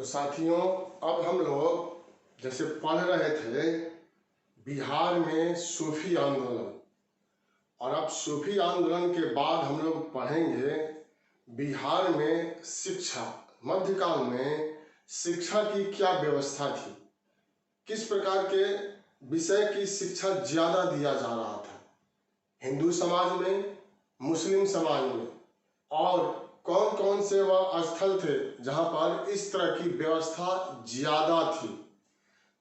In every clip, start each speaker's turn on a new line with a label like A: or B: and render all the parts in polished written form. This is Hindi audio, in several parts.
A: साथियों, अब हम लोग जैसे पढ़ रहे थे बिहार में सूफी आंदोलन, और अब सूफी आंदोलन के बाद हम लोग पढ़ेंगे बिहार में शिक्षा, मध्यकाल में शिक्षा की क्या व्यवस्था थी, किस प्रकार के विषय की शिक्षा ज़्यादा दिया जा रहा था हिंदू समाज में, मुस्लिम समाज में, और कौन कौन से वह स्थल थे जहाँ पर इस तरह की व्यवस्था ज़्यादा थी।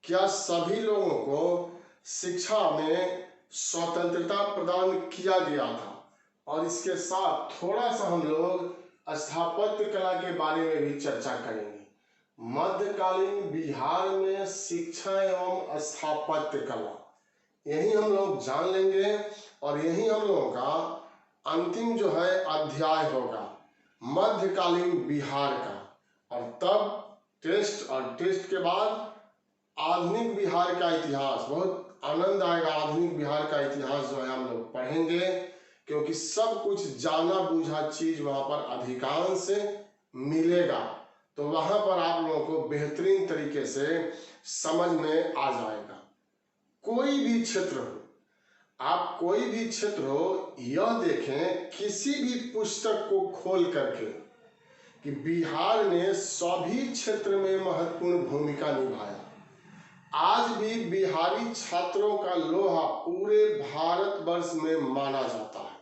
A: क्या सभी लोगों को शिक्षा में स्वतंत्रता प्रदान किया गया था। और इसके साथ थोड़ा सा हम लोग स्थापत्य कला के बारे में भी चर्चा करेंगे। मध्यकालीन बिहार में शिक्षा एवं स्थापत्य कला, यही हम लोग जान लेंगे और यही हम लोगों का अंतिम जो है अध्याय होगा मध्यकालीन बिहार का। और तब टेस्ट, और टेस्ट के बाद आधुनिक बिहार का इतिहास, बहुत आनंद आएगा। आधुनिक बिहार का इतिहास जो है हम लोग पढ़ेंगे, क्योंकि सब कुछ जाना बूझा चीज वहाँ पर अधिकांश मिलेगा, तो वहाँ पर आप लोगों को बेहतरीन तरीके से समझ में आ जाएगा। कोई भी क्षेत्र हो, आप कोई भी क्षेत्र हो, यह देखें किसी भी पुस्तक को खोल करके कि बिहार ने सभी क्षेत्र में महत्वपूर्ण भूमिका निभाया। आज भी बिहारी छात्रों का लोहा पूरे भारतवर्ष में माना जाता है,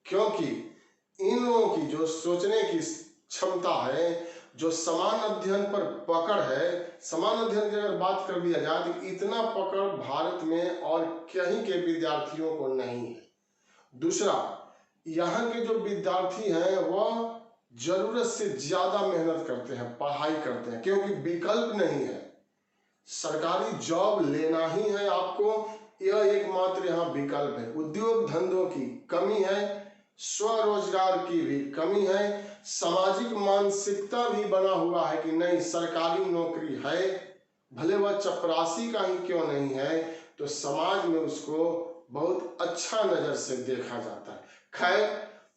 A: क्योंकि इन लोगों की जो सोचने की क्षमता है, जो समान अध्ययन पर पकड़ है, समान अध्ययन की अगर बात कर दिया जाए तो इतना पकड़ भारत में और कहीं के विद्यार्थियों को नहीं है। दूसरा, यहाँ के जो विद्यार्थी हैं वह जरूरत से ज्यादा मेहनत करते हैं, पढ़ाई करते हैं, क्योंकि विकल्प नहीं है। सरकारी जॉब लेना ही है आपको, यह एकमात्र यहाँ विकल्प है। उद्योग धंधों की कमी है, स्वरोजगार की भी कमी है, सामाजिक मानसिकता भी बना हुआ है कि नहीं सरकारी नौकरी है, भले वह चपरासी का ही क्यों नहीं है, तो समाज में उसको बहुत अच्छा नजर से देखा जाता है। खैर,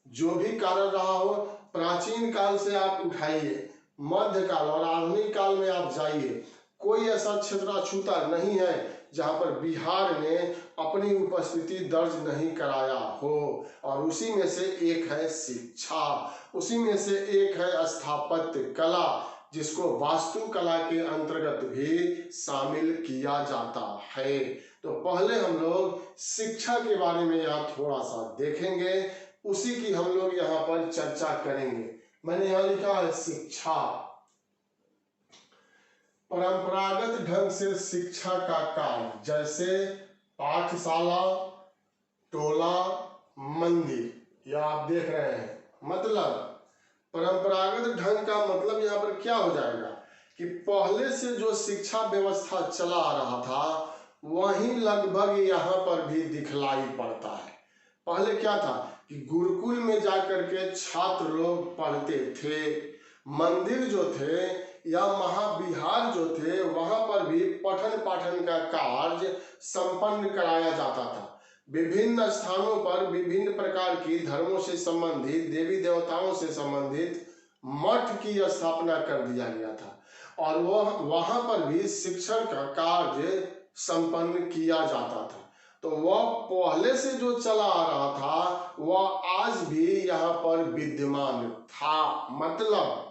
A: जो भी कारण रहा हो, प्राचीन काल से आप उठाइए, मध्यकाल और आधुनिक काल में आप जाइए, कोई ऐसा क्षेत्र अछूता नहीं है जहां पर बिहार ने अपनी उपस्थिति दर्ज नहीं कराया हो। और उसी में से एक है शिक्षा, उसी में से एक है स्थापत्य कला, जिसको वास्तुकला के अंतर्गत भी शामिल किया जाता है। तो पहले हम लोग शिक्षा के बारे में यहाँ थोड़ा सा देखेंगे, उसी की हम लोग यहाँ पर चर्चा करेंगे। मैंने यहाँ लिखा है शिक्षा, परंपरागत ढंग से शिक्षा का कार्य, जैसे पाठशाला, टोला, मंदिर, यह आप देख रहे हैं। मतलब परंपरागत ढंग का मतलब यहाँ पर क्या हो जाएगा कि पहले से जो शिक्षा व्यवस्था चला आ रहा था वही लगभग यहाँ पर भी दिखलाई पड़ता है। पहले क्या था कि गुरुकुल में जाकर के छात्र लोग पढ़ते थे, मंदिर जो थे या महाविहार जो थे वहां पर भी पठन पाठन का कार्य संपन्न कराया जाता था। विभिन्न स्थानों पर विभिन्न प्रकार की धर्मों से संबंधित, देवी देवताओं से संबंधित मठ की स्थापना कर दिया गया था, और वह वहां पर भी शिक्षण का कार्य संपन्न किया जाता था। तो वह पहले से जो चला आ रहा था वह आज भी यहाँ पर विद्यमान था। मतलब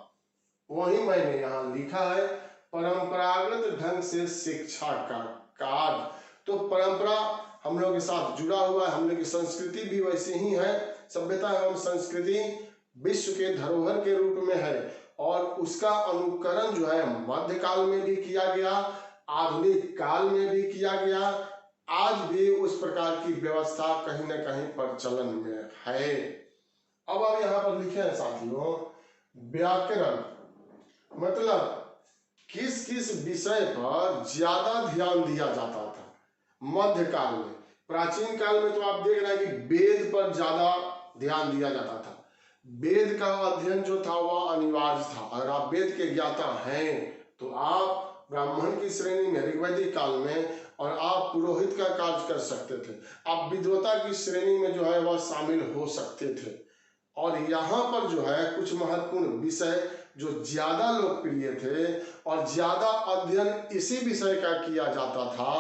A: वही मैंने यहाँ लिखा है, परंपरागत ढंग से शिक्षा का कार्य। तो परंपरा हम लोग के साथ जुड़ा हुआ है, हम लोग की संस्कृति भी वैसे ही है। सभ्यता एवं संस्कृति विश्व के धरोहर के रूप में है, और उसका अनुकरण जो है मध्यकाल में भी किया गया, आधुनिक काल में भी किया गया, आज भी उस प्रकार की व्यवस्था कहीं न कहीं प्रचलन में है। अब आप यहाँ पर लिखे हैं साथियों, व्याकरण, मतलब किस किस विषय पर ज्यादा ध्यान दिया जाता था मध्यकाल में। प्राचीन काल में तो आप देख रहे हैं कि वेद पर ज्यादा ध्यान दिया जाता था। वेद का अध्ययन जो था वह अनिवार्य था। अगर आप वेद के ज्ञाता हैं तो आप ब्राह्मण की श्रेणी में ऋग्वैदिक काल में, और आप पुरोहित का कार्य कर सकते थे, आप विद्वता की श्रेणी में जो है वह शामिल हो सकते थे। और यहाँ पर जो है कुछ महत्वपूर्ण विषय जो ज्यादा लोकप्रिय थे और ज्यादा अध्ययन इसी विषय का किया जाता था,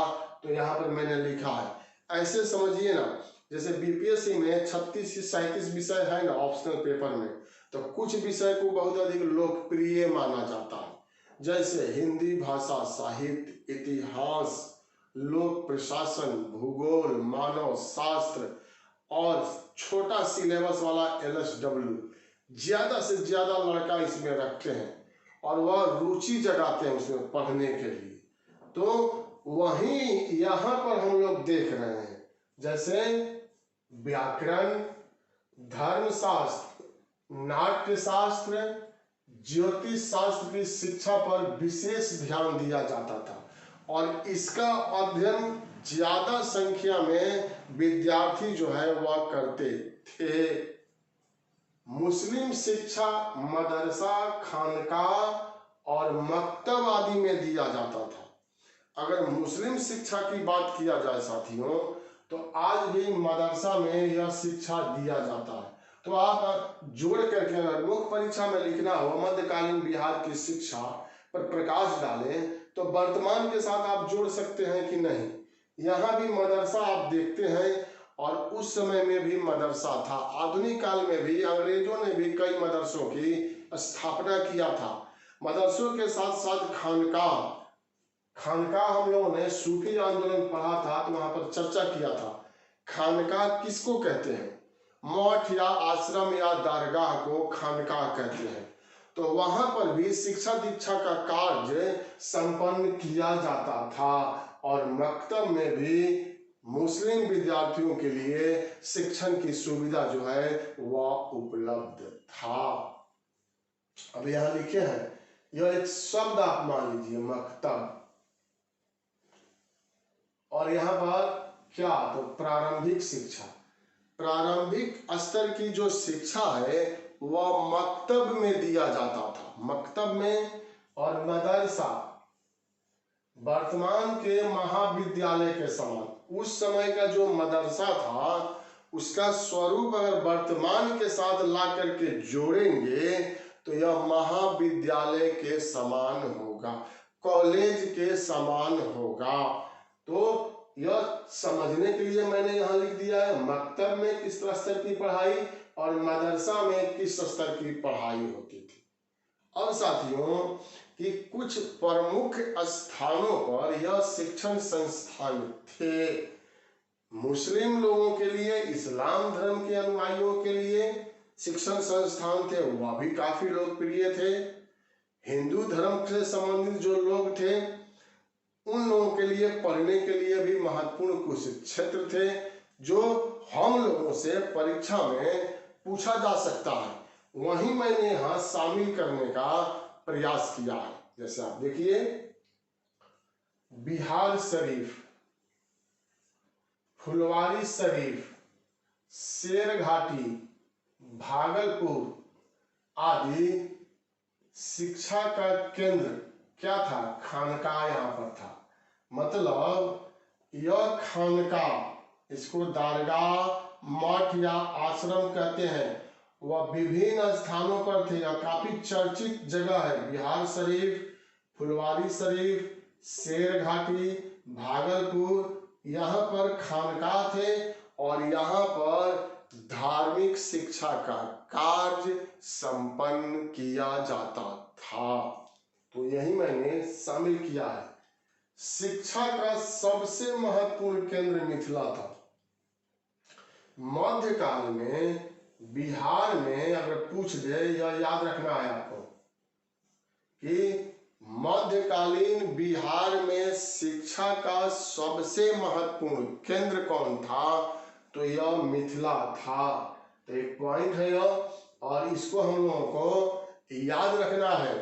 A: तो यहाँ पर मैंने लिखा है। ऐसे समझिए ना, जैसे बीपीएससी में 36 से 37 विषय है ना ऑप्शनल पेपर में, तो कुछ विषय को बहुत अधिक लोकप्रिय माना जाता है, जैसे हिंदी भाषा, साहित्य, इतिहास, लोक प्रशासन, भूगोल, मानव शास्त्र और छोटा सिलेबस वाला एलएसडब्ल्यू। ज्यादा से ज्यादा लड़का इसमें रखते हैं और वह रुचि जगाते हैं उसमें पढ़ने के लिए। तो वहीं यहाँ पर हम लोग देख रहे हैं, जैसे व्याकरण, धर्मशास्त्र, नाट्यशास्त्र, ज्योतिष शास्त्र की शिक्षा पर विशेष ध्यान दिया जाता था और इसका अध्ययन ज्यादा संख्या में विद्यार्थी जो है वह करते थे। मुस्लिम शिक्षा मदरसा, खानकाह और मकतब आदि में दिया जाता था। अगर मुस्लिम शिक्षा की बात किया जाए साथियों, तो आज भी मदरसा में यह शिक्षा दिया जाता है। तो आप जोड़ करके अगर मुख्य परीक्षा में लिखना हो मध्यकालीन बिहार की शिक्षा पर प्रकाश डालें, तो वर्तमान के साथ आप जोड़ सकते हैं कि नहीं। यहाँ भी मदरसा आप देखते हैं और उस समय में भी मदरसा था। आधुनिक काल में भी अंग्रेजों ने भी कई मदरसों की स्थापना किया था। मदरसों के साथ साथ खानकाह हम लोगों ने सूफी आंदोलन पढ़ा था तो वहां पर चर्चा किया था। खानकाह किसको कहते हैं? मठ या आश्रम या दरगाह को खानकाह कहते हैं। तो वहां पर भी शिक्षा दीक्षा का कार्य संपन्न किया जाता था और मकतब में भी मुस्लिम विद्यार्थियों के लिए शिक्षण की सुविधा जो है वह उपलब्ध था। अब यहां लिखे हैं, यह एक शब्द आप मान लीजिए मकतब, और यहाँ पर क्या, तो प्रारंभिक शिक्षा, प्रारंभिक स्तर की जो शिक्षा है वह मकतब में दिया जाता था। मकतब में और मदरसा वर्तमान के महाविद्यालय के समान। उस समय का जो मदरसा था उसका स्वरूप अगर वर्तमान के साथ ला करके जोड़ेंगे तो यह महाविद्यालय के समान होगा, कॉलेज के समान होगा। तो यह समझने के लिए मैंने यहाँ लिख दिया है मकतब में किस स्तर की पढ़ाई और मदरसा में किस स्तर की पढ़ाई होती थी। अब साथियों कि कुछ प्रमुख स्थानों पर यह शिक्षण संस्थान थे। मुस्लिम लोगों के लिए, इस्लाम धर्म के अनुयायियों के लिए शिक्षण संस्थान थे, वह भी काफी लोकप्रिय थे। हिंदू धर्म से संबंधित जो लोग थे उन लोगों के लिए पढ़ने के लिए भी महत्वपूर्ण कुछ क्षेत्र थे जो हम लोगों से परीक्षा में पूछा जा सकता है, वहीं मैंने यहाँ शामिल करने का प्रयास किया है। जैसे आप देखिए, बिहार शरीफ, फुलवारी शरीफ, शेरघाटी, भागलपुर आदि शिक्षा का केंद्र क्या था? खानकाह यहाँ पर था। मतलब यह खानकाह, इसको दरगाह, मठ या आश्रम कहते हैं, वह विभिन्न स्थानों पर थे और काफी चर्चित जगह है। बिहार शरीफ, फुलवारी शरीफ, शेरघाटी, भागलपुर, यहाँ पर खानकाह थे और यहाँ पर धार्मिक शिक्षा का कार्य संपन्न किया जाता था। तो यही मैंने शामिल किया है। शिक्षा का सबसे महत्वपूर्ण केंद्र मिथिला था। मध्यकाल में बिहार में अगर पूछ दे, यह याद रखना है आपको कि मध्यकालीन बिहार में शिक्षा का सबसे महत्वपूर्ण केंद्र कौन था? तो यह मिथिला था। तो एक पॉइंट है यह, और इसको हम लोगों को याद रखना है।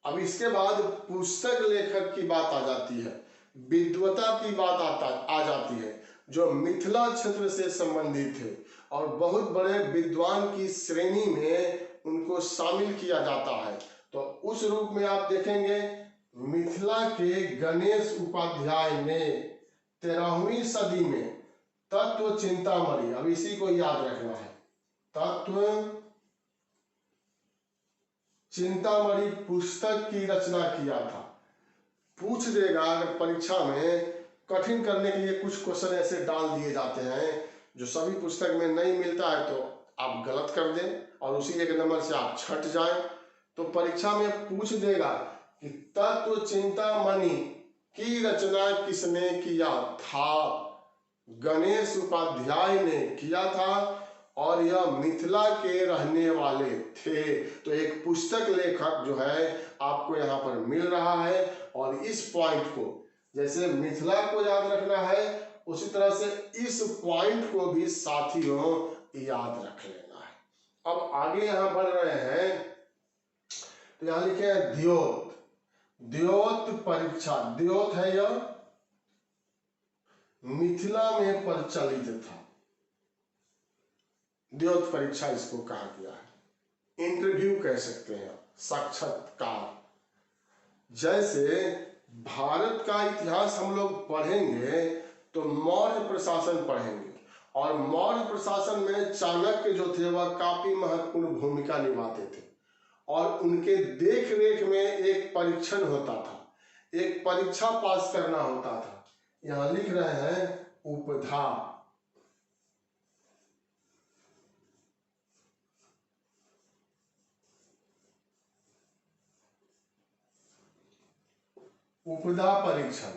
A: अब इसके बाद पुस्तक लेखक की बात आ जाती है, विद्वता की बात आ जाती है जो मिथिला क्षेत्र से संबंधित है और बहुत बड़े विद्वान की श्रेणी में उनको शामिल किया जाता है। तो उस रूप में आप देखेंगे मिथिला के गणेश उपाध्याय ने 13वीं सदी में तत्व चिंतामणि, अब इसी को याद रखना है, तत्व चिंतामणि पुस्तक की रचना किया था। पूछ देगा अगर परीक्षा में, कठिन करने के लिए कुछ क्वेश्चन ऐसे डाल दिए जाते हैं जो सभी पुस्तक में नहीं मिलता है, तो आप गलत कर दें और उसी एक नंबर से आप छट जाएं। तो परीक्षा में पूछ देगा कि तत्व चिंतामणि की रचना किसने किया था? गणेश उपाध्याय ने किया था और यह मिथिला के रहने वाले थे। तो एक पुस्तक लेखक जो है आपको यहाँ पर मिल रहा है, और इस पॉइंट को जैसे मिथिला को याद रखना है उसी तरह से इस पॉइंट को भी साथियों याद रख लेना है। अब आगे यहाँ बढ़ रहे हैं तो यहाँ लिखे हैं द्योत। द्योत परीक्षा, द्योत है यह मिथिला में प्रचलित था। द्योत परीक्षा इसको कहा गया है। इंटरव्यू कह सकते हैं, साक्षात्कार। जैसे भारत का इतिहास हम लोग पढ़ेंगे तो मौर्य प्रशासन पढ़ेंगे, और मौर्य प्रशासन में चाणक्य जो थे वह काफी महत्वपूर्ण भूमिका निभाते थे, और उनके देख रेख में एक परीक्षण होता था, एक परीक्षा पास करना होता था। यहां लिख रहे हैं उपधा। उपधा परीक्षण,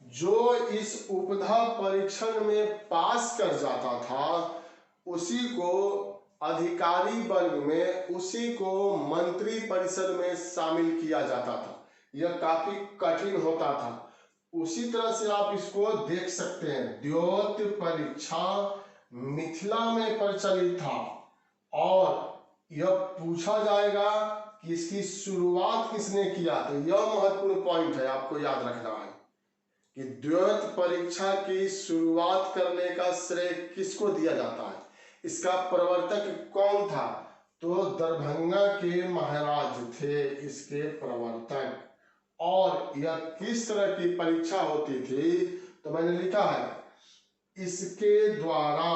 A: जो इस उपधा परीक्षण में पास कर जाता था उसी को अधिकारी वर्ग में, उसी को मंत्री परिषद में शामिल किया जाता था। यह काफी कठिन होता था। उसी तरह से आप इसको देख सकते हैं, द्योत परीक्षा मिथिला में प्रचलित था, और यह पूछा जाएगा कि इसकी शुरुआत किसने किया। तो यह महत्वपूर्ण पॉइंट है, आपको याद रखना है कि द्योत परीक्षा की शुरुआत करने का श्रेय किसको दिया जाता है, इसका प्रवर्तक कौन था? तो दरभंगा के महाराज थे इसके प्रवर्तक। और यह किस तरह की परीक्षा होती थी? तो मैंने लिखा है, इसके द्वारा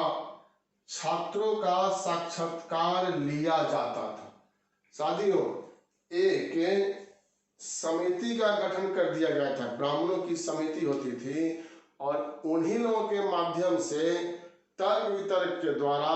A: छात्रों का साक्षात्कार लिया जाता था। साथियों, एक समिति का गठन कर दिया गया था, ब्राह्मणों की समिति होती थी, और उन्हीं लोगों के माध्यम से तर्क वितर्क के द्वारा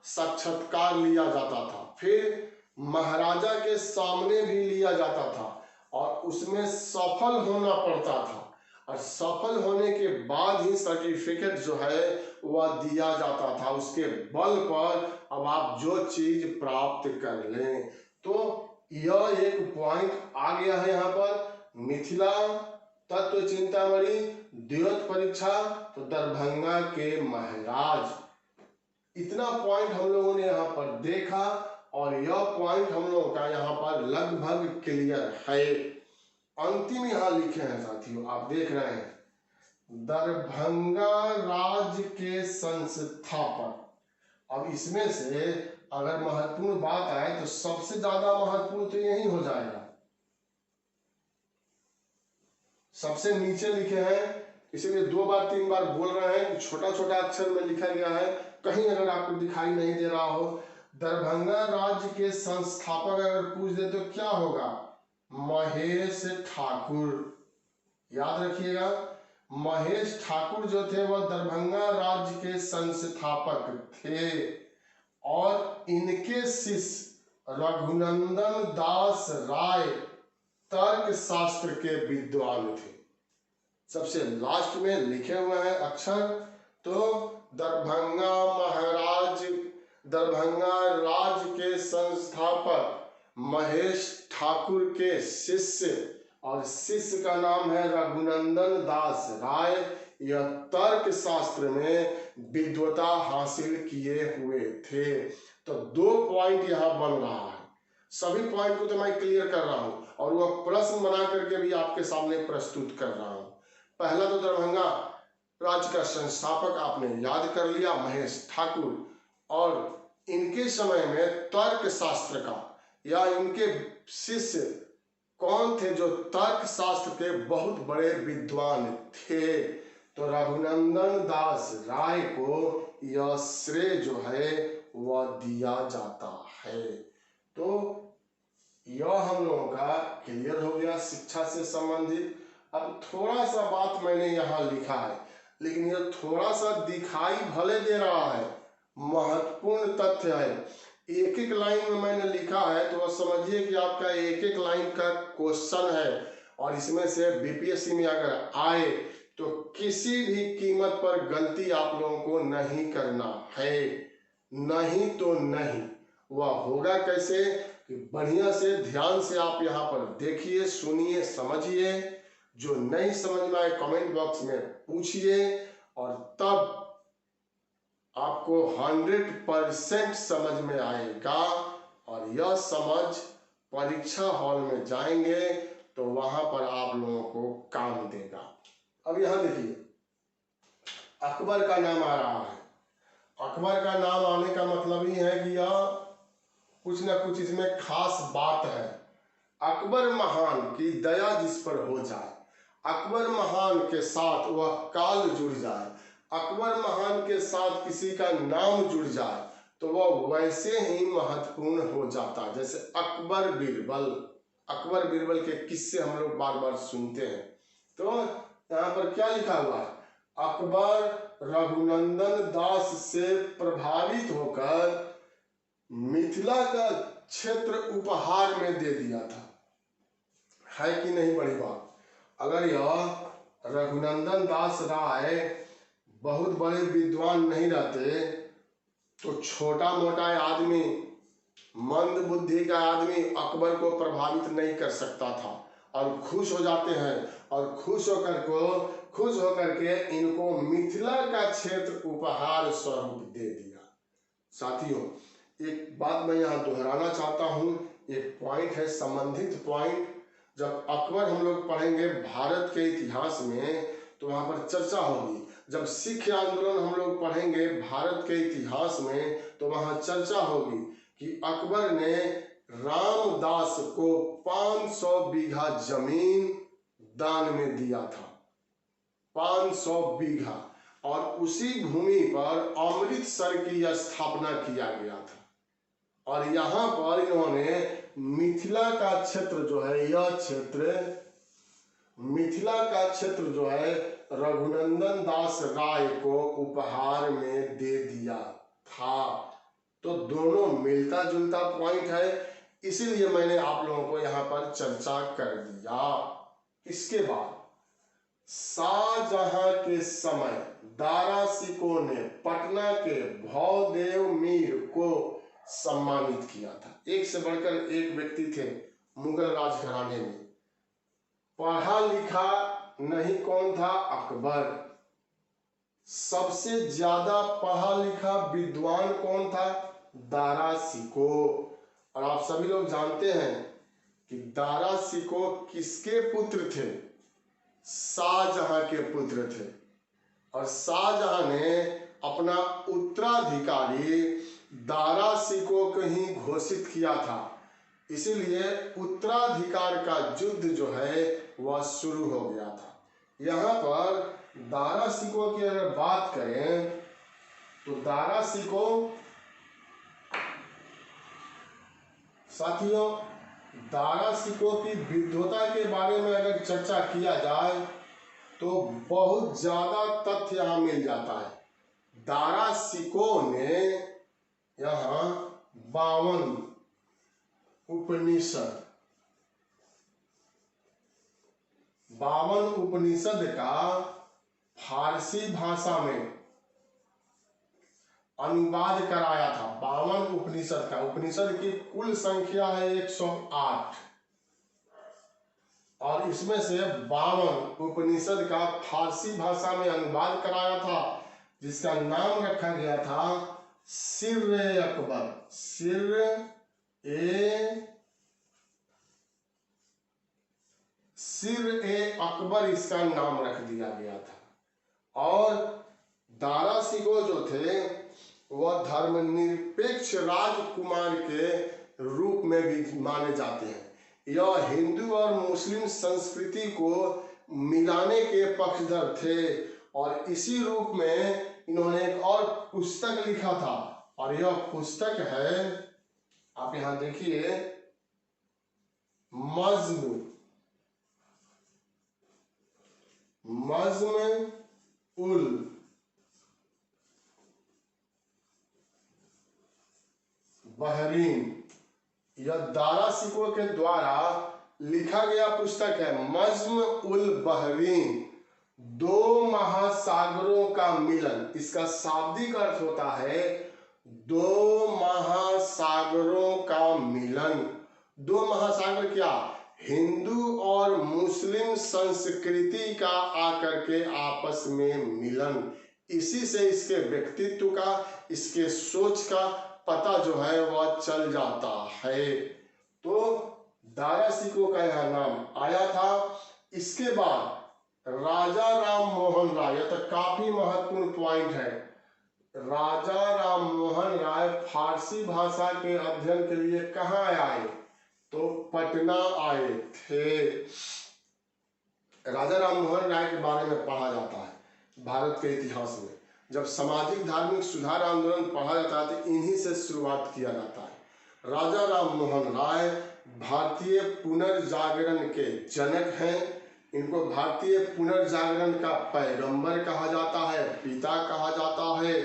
A: साक्षात्कार लिया जाता था। फिर महाराजा के सामने भी लिया जाता था, और उसमें सफल होना पड़ता था, और सफल होने के बाद ही सर्टिफिकेट जो है वह दिया जाता था। उसके बल पर अब आप जो चीज प्राप्त कर लें। तो यह एक पॉइंट आ गया है यहाँ पर, मिथिला, तत्व चिंतामणि, द्योत परीक्षा, तो दरभंगा के महाराज। इतना पॉइंट हम लोगों ने यहाँ पर देखा, और यह पॉइंट हम लोगों का यहाँ पर लगभग क्लियर है। अंतिम यहाँ लिखे हैं साथियों, आप देख रहे हैं, दरभंगा राज्य के संस्थापक। अब इसमें से अगर महत्वपूर्ण बात आए तो सबसे ज्यादा महत्वपूर्ण तो यही हो जाएगा। सबसे नीचे लिखे हैं, इसीलिए 2 बार 3 बार बोल रहे हैं कि छोटा छोटा अक्षर में लिखा गया है, कहीं अगर आपको दिखाई नहीं दे रहा हो। दरभंगा राज्य के संस्थापक अगर पूछ दे तो क्या होगा? महेश ठाकुर। याद रखिएगा, महेश ठाकुर जो थे वह दरभंगा राज्य के संस्थापक थे, और इनके शिष्य रघुनंदन दास राय तर्क शास्त्र के विद्वान थे। सबसे लास्ट में लिखे हुए हैं अक्षर, तो दरभंगा राज्य के संस्थापक महेश ठाकुर के शिष्य, और शिष्य का नाम है रघुनंदन दास राय। यह तर्क शास्त्र में विद्वता हासिल किए हुए थे। तो 2 पॉइंट यहाँ बन रहा है। सभी पॉइंट को तो मैं क्लियर कर रहा हूं, और वह प्रश्न बना करके भी आपके सामने प्रस्तुत कर रहा हूं। पहला तो दरभंगा राज्य का संस्थापक आपने याद कर लिया, महेश ठाकुर, और इनके समय में तर्क शास्त्र का या इनके शिष्य कौन थे जो तर्क शास्त्र के बहुत बड़े विद्वान थे? तो रघुनंदन दास राय को यह श्रेय जो है वह दिया जाता है। तो यह हम लोगों का क्लियर हो गया शिक्षा से संबंधित। अब थोड़ा सा बात मैंने यहाँ लिखा है, लेकिन यह थोड़ा सा दिखाई भले दे रहा है, महत्वपूर्ण तथ्य है। एक एक लाइन में मैंने लिखा है, तो वह समझिए कि आपका एक एक लाइन का क्वेश्चन है, और इसमें से बीपीएससी में अगर आए तो किसी भी कीमत पर गलती आप लोगों को नहीं करना है। नहीं तो नहीं। वह होगा कैसे कि बढ़िया से ध्यान से आप यहाँ पर देखिए, सुनिए, समझिए। जो नहीं समझ में आए कमेंट बॉक्स में पूछिए, और तब आपको 100% समझ में आएगा। और यह समझ परीक्षा हॉल में जाएंगे तो वहां पर आप लोगों को काम देगा। अब यहां देखिए, अकबर का नाम आ रहा है। अकबर का नाम आने का मतलब ही है कि यह कुछ ना कुछ इसमें खास बात है। अकबर महान की दया जिस पर हो जाए, अकबर महान के साथ वह काल जुड़ जाए, अकबर महान के साथ किसी का नाम जुड़ जाए, तो वह वैसे ही महत्वपूर्ण हो जाता है। जैसे अकबर बीरबल, अकबर बीरबल के किस्से हम लोग बार बार सुनते हैं। तो यहाँ पर क्या लिखा हुआ है? अकबर रघुनंदन दास से प्रभावित होकर मिथिला का क्षेत्र उपहार में दे दिया था। है कि नहीं बड़ी बात? अगर यह रघुनंदन दास राय बहुत बड़े विद्वान नहीं रहते तो छोटा मोटा आदमी, मंद बुद्धि का आदमी अकबर को प्रभावित नहीं कर सकता था। और खुश हो जाते हैं, और खुश होकर के इनको मिथिला का क्षेत्र उपहार स्वरूप दे दिया। साथियों, एक बात मैं यहाँ दोहराना चाहता हूँ, एक पॉइंट है, संबंधित पॉइंट। जब अकबर हम लोग पढ़ेंगे भारत के इतिहास में तो वहाँ पर चर्चा होगी। जब सिख आंदोलन हम लोग पढ़ेंगे भारत के इतिहास में तो वहाँ चर्चा होगी कि अकबर ने रामदास को 500 बीघा जमीन दान में दिया था। 500 बीघा, और उसी भूमि पर अमृतसर की स्थापना किया गया था। और यहाँ पर इन्होंने मिथिला का क्षेत्र जो है, यह क्षेत्र मिथिला का क्षेत्र जो है रघुनंदन दास राय को उपहार में दे दिया था। तो दोनों मिलता जुलता पॉइंट है, इसीलिए मैंने आप लोगों को यहाँ पर चर्चा कर दिया। इसके बाद शाहजहां के समय दारा सिकों ने पटना के भौदेव मीर को सम्मानित किया था। एक से बढ़कर एक व्यक्ति थे मुगल राजघराने में। पढ़ा लिखा नहीं कौन था? अकबर। सबसे ज्यादा पढ़ा लिखा विद्वान कौन था? दारा सिको। और आप सभी लोग जानते हैं कि दारा सिको किसके पुत्र थे? शाहजहां के पुत्र थे। और शाहजहां ने अपना उत्तराधिकारी दारा सिको को ही घोषित किया था। इसीलिए उत्तराधिकार का युद्ध जो है वह शुरू हो गया था। यहाँ पर दारा सिको की अगर बात करें तो दारा सिको, साथियों, दारा सिको की विद्वता के बारे में अगर चर्चा किया जाए तो बहुत ज्यादा तथ्य यहाँ मिल जाता है। दारा सिको ने यहाँ 52 उपनिषद का फारसी भाषा में अनुवाद कराया था। 52 उपनिषद का, उपनिषद की कुल संख्या है 108, और इसमें से 52 उपनिषद का फारसी भाषा में अनुवाद कराया था, जिसका नाम रखा गया था सिर्र अकबर। सिर ए अकबर इसका नाम रख दिया गया था। और दारा सिको जो थे वह धर्मनिरपेक्ष राजकुमार के रूप में भी माने जाते हैं। यह हिंदू और मुस्लिम संस्कृति को मिलाने के पक्षधर थे। और इसी रूप में इन्होंने एक और पुस्तक लिखा था, और यह पुस्तक है, आप यहां देखिए, मज्म उल बहरीन। यह दारा शिकोह के द्वारा लिखा गया पुस्तक है। मज्म उल बहरीन, दो महासागरों का मिलन। इसका शाब्दिक अर्थ होता है दो महासागरों का मिलन। दो महासागर क्या? हिंदू और मुस्लिम संस्कृति का आकर के आपस में मिलन। इसी से इसके व्यक्तित्व का, इसके सोच का पता जो है वह चल जाता है। तो दारा शिकोह का यह नाम आया था। इसके बाद राजा राम मोहन राय, यह तो काफी महत्वपूर्ण पॉइंट है। राजा राम मोहन राय फारसी भाषा के अध्ययन के लिए कहाँ आए? तो पटना आए थे। राजा राम मोहन राय के बारे में पढ़ा जाता है भारत के इतिहास में। जब सामाजिक धार्मिक सुधार आंदोलन पढ़ा जाता है तो इन्हीं से शुरुआत किया जाता है। राजा राम मोहन राय भारतीय पुनर्जागरण के जनक हैं। इनको भारतीय पुनर्जागरण का पैगंबर कहा जाता है, पिता कहा जाता है।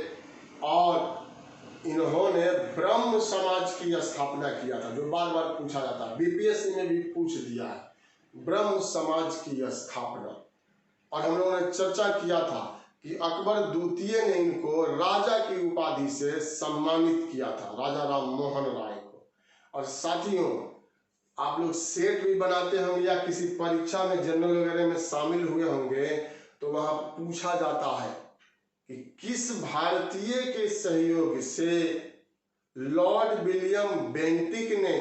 A: और इन्होंने ब्रह्म समाज की स्थापना किया था, जो बार बार पूछा जाता है, बीपीएससी में भी पूछ दिया है, ब्रह्म समाज की स्थापना। और हम लोगों ने चर्चा किया था कि अकबर द्वितीय ने इनको राजा की उपाधि से सम्मानित किया था, राजा राम मोहन राय को। और साथियों, आप लोग सेट भी बनाते होंगे या किसी परीक्षा में जनरल वगैरह में शामिल हुए होंगे तो वहां पूछा जाता है कि किस भारतीय के सहयोग से लॉर्ड विलियम बेंटिक ने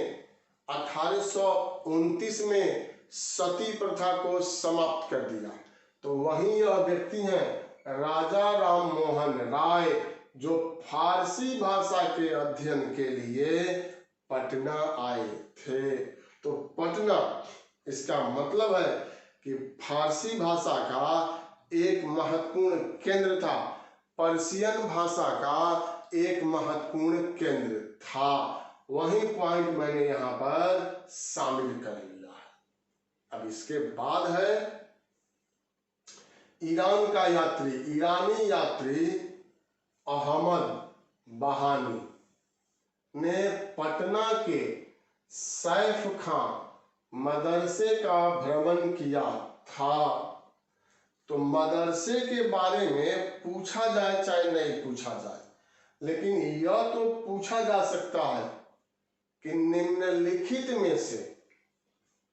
A: 1829 में सती प्रथा को समाप्त कर दिया। तो वही यह व्यक्ति हैं राजा राम मोहन राय, जो फारसी भाषा के अध्ययन के लिए पटना आए थे। तो पटना, इसका मतलब है कि फारसी भाषा का एक महत्वपूर्ण केंद्र था, पर्शियन भाषा का एक महत्वपूर्ण केंद्र था। वही पॉइंट मैंने यहां पर शामिल कर लिया है। अब इसके बाद है ईरान का यात्री, ईरानी यात्री अहमद बहानी ने पटना के सैफ खां मदरसे का भ्रमण किया था। तो मदरसे के बारे में पूछा जाए चाहे नहीं पूछा जाए, लेकिन यह तो पूछा जा सकता है कि निम्नलिखित में से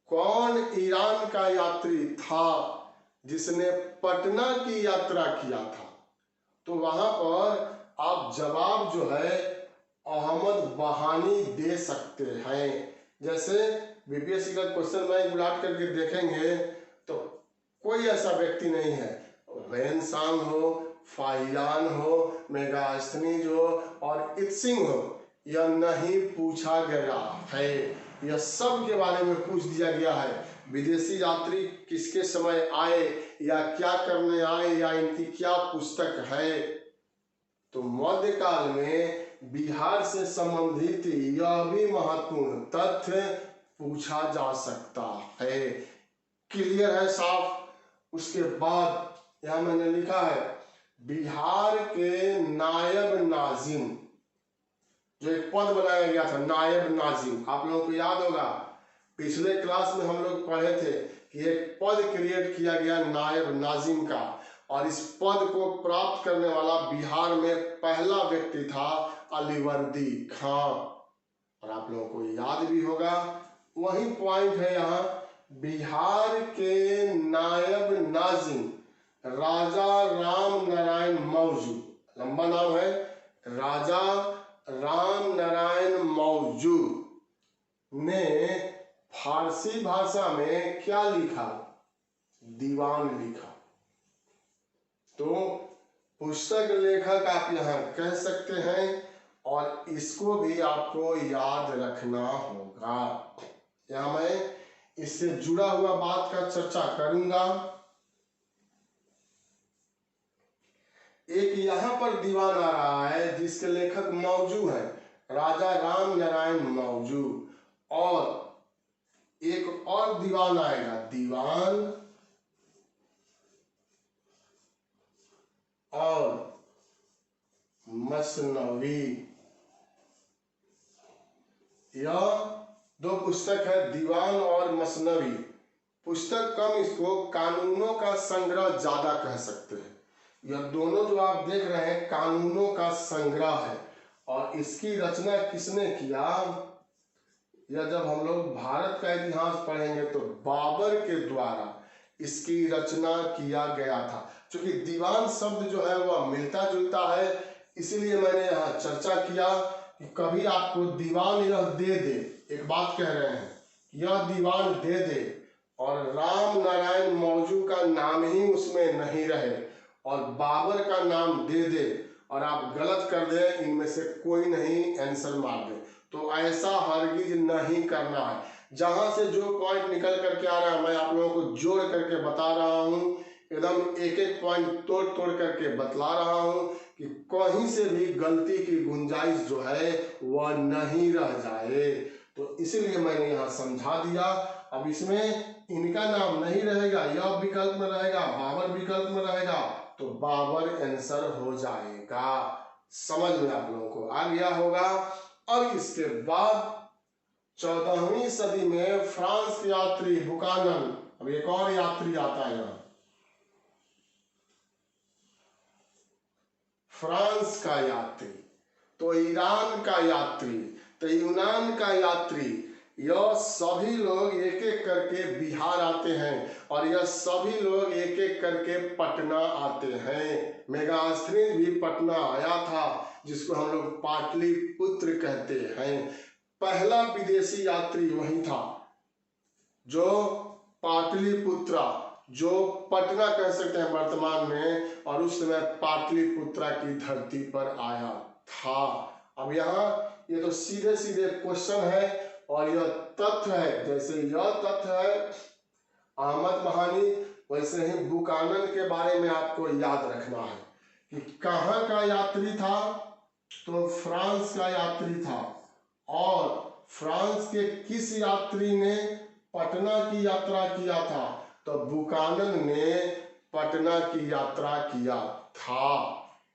A: कौन ईरान का यात्री था जिसने पटना की यात्रा किया था? तो वहां पर आप जवाब जो है अहमद बहानी दे सकते हैं। जैसे बीपीएससी का क्वेश्चन बैंक उलट करके देखेंगे तो कोई ऐसा व्यक्ति नहीं है, रेनसांग हो, फाइयान हो, मेगास्थनीज हो और इत्सिंग हो, यह नहीं पूछा गया है। यह सब के बारे में पूछ दिया गया है। विदेशी यात्री किसके समय आए या क्या करने आए या इनकी क्या पुस्तक है। तो मध्यकाल में बिहार से संबंधित यह भी महत्वपूर्ण तथ्य पूछा जा सकता है। क्लियर है, साफ। उसके बाद यहां मैंने लिखा है बिहार के नायब नाजिम, जो एक पद बनाया गया था नायब नाजिम, आप लोगों को याद होगा पिछले क्लास में हम लोग पढ़े थे कि एक पद क्रिएट किया गया नायब नाजिम का, और इस पद को प्राप्त करने वाला बिहार में पहला व्यक्ति था अलीवर्दी खां। और आप लोगों को याद भी होगा, वही पॉइंट है यहाँ, बिहार के नायब नाजिम राजा राम नारायण मौजू, लंबा नाम है, राजा राम नारायण मौजू ने फारसी भाषा में क्या लिखा? दीवान लिखा। तो पुस्तक लेखक आप यहां कह सकते हैं, और इसको भी आपको याद रखना होगा। यहां मैं इससे जुड़ा हुआ बात का चर्चा करूंगा। एक यहाँ पर दीवान आ रहा है जिसके लेखक मौजू है, राजा राम नारायण मौजू, और एक और दीवान आएगा, दीवान और मसनवी। यह दो पुस्तक है, दीवान और मसनवी। पुस्तक कम, इसको कानूनों का संग्रह ज्यादा कह सकते हैं। यह दोनों जो आप देख रहे हैं कानूनों का संग्रह है, और इसकी रचना किसने किया, या जब हम लोग भारत का इतिहास पढ़ेंगे तो बाबर के द्वारा इसकी रचना किया गया था। क्योंकि दीवान शब्द जो है वह मिलता जुलता है, इसीलिए मैंने यहाँ चर्चा किया कि कभी आपको दीवान यह दे दे, एक बात कह रहे हैं, यह दीवान दे दे और राम नारायण मौजू का नाम ही उसमें नहीं रहे और बाबर का नाम दे दे और आप गलत कर दे, इनमें से कोई नहीं आंसर मार दे, तो ऐसा हरगिज नहीं करना है। जहां से जो पॉइंट निकल करके आ रहा है मैं आप लोगों को जोड़ करके बता रहा हूं, एकदम एक एक पॉइंट तोड़ तोड़ करके बतला रहा हूं कि कहीं से भी गलती की गुंजाइश जो है वह नहीं रह जाए। तो इसीलिए मैंने यहाँ समझा दिया। अब इसमें इनका नाम नहीं रहेगा, यह विकल्प में रहेगा, बाबर विकल्प में रहेगा, तो बाबर आंसर हो जाएगा। समझ में आप लोगों को आ गया होगा। अब इसके बाद 14वीं सदी में फ्रांस के यात्री बुकानन, अब एक और यात्री आता है यहाँ, फ्रांस का यात्री, तो ईरान का यात्री, तो यूनान का यात्री, यह सभी लोग एक एक करके बिहार आते हैं और यह सभी लोग एक एक करके पटना आते हैं। मेगास्थनीज भी पटना आया था, जिसको हम लोग पाटलिपुत्र कहते हैं। पहला विदेशी यात्री वही था जो पाटलिपुत्रा, जो पटना कह सकते हैं वर्तमान में, और उस समय पाटलिपुत्रा की धरती पर आया था। अब यहाँ ये तो सीधे सीधे क्वेश्चन है और यह तथ्य है। जैसे यह तथ्य है अहमद महानी, वैसे ही बुकानन के बारे में आपको याद रखना है कि कहाँ का यात्री था, तो फ्रांस का यात्री था। और फ्रांस के किस यात्री ने पटना की यात्रा किया था, तो बुकानन ने पटना की यात्रा किया था।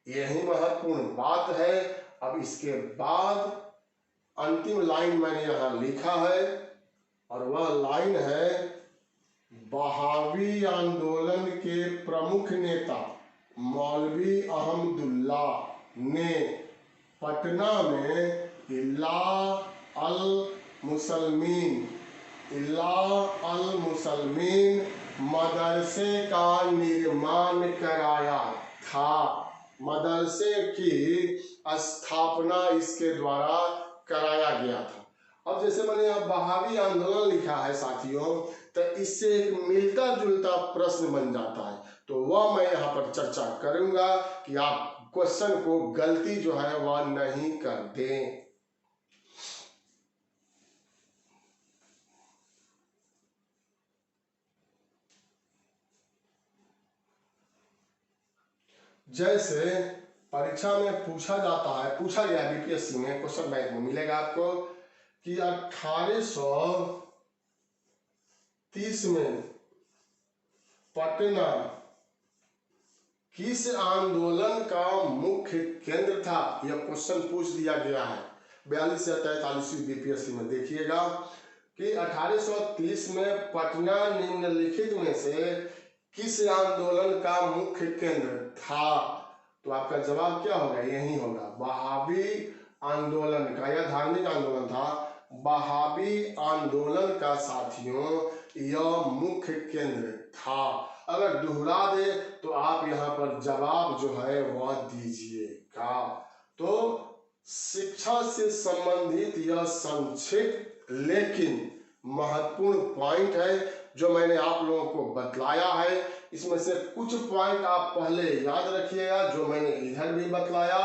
A: यही महत्वपूर्ण बात है। अब इसके बाद अंतिम लाइन मैंने यहाँ लिखा है और वह लाइन है, बहावी आंदोलन के प्रमुख नेता मौलवी अहमदुल्ला ने पटना में इला अल मुसलमीन मदरसे का निर्माण कराया था। मदरसे की स्थापना इसके द्वारा कराया गया था। अब जैसे मैंने यहाँ बहावी आंदोलन लिखा है साथियों, तो इससे एक मिलता जुलता प्रश्न बन जाता है, तो वह मैं यहाँ पर चर्चा करूंगा कि आप क्वेश्चन को गलती जो है वह नहीं कर दें। जैसे परीक्षा में पूछा जाता है, पूछा गया बीपीएससी में, क्वेश्चन बैंक में मिलेगा आपको कि 1830 में पटना किस आंदोलन का मुख्य केंद्र था, यह क्वेश्चन पूछ दिया गया है 42 से 43 बीपीएससी में। देखिएगा कि 1830 में पटना निम्नलिखित में से किस आंदोलन का मुख्य केंद्र था, तो आपका जवाब क्या होगा, यही होगा, बहावी आंदोलन का। यह धार्मिक आंदोलन था, बहावी आंदोलन का साथियों यह मुख्य केंद्र था। अगर दोहरा दे तो आप यहाँ पर जवाब जो है वह दीजिएगा। तो शिक्षा से संबंधित यह संक्षिप्त लेकिन महत्वपूर्ण पॉइंट है जो मैंने आप लोगों को बतलाया है। इसमें से कुछ पॉइंट आप पहले याद रखिएगा जो मैंने इधर भी बतलाया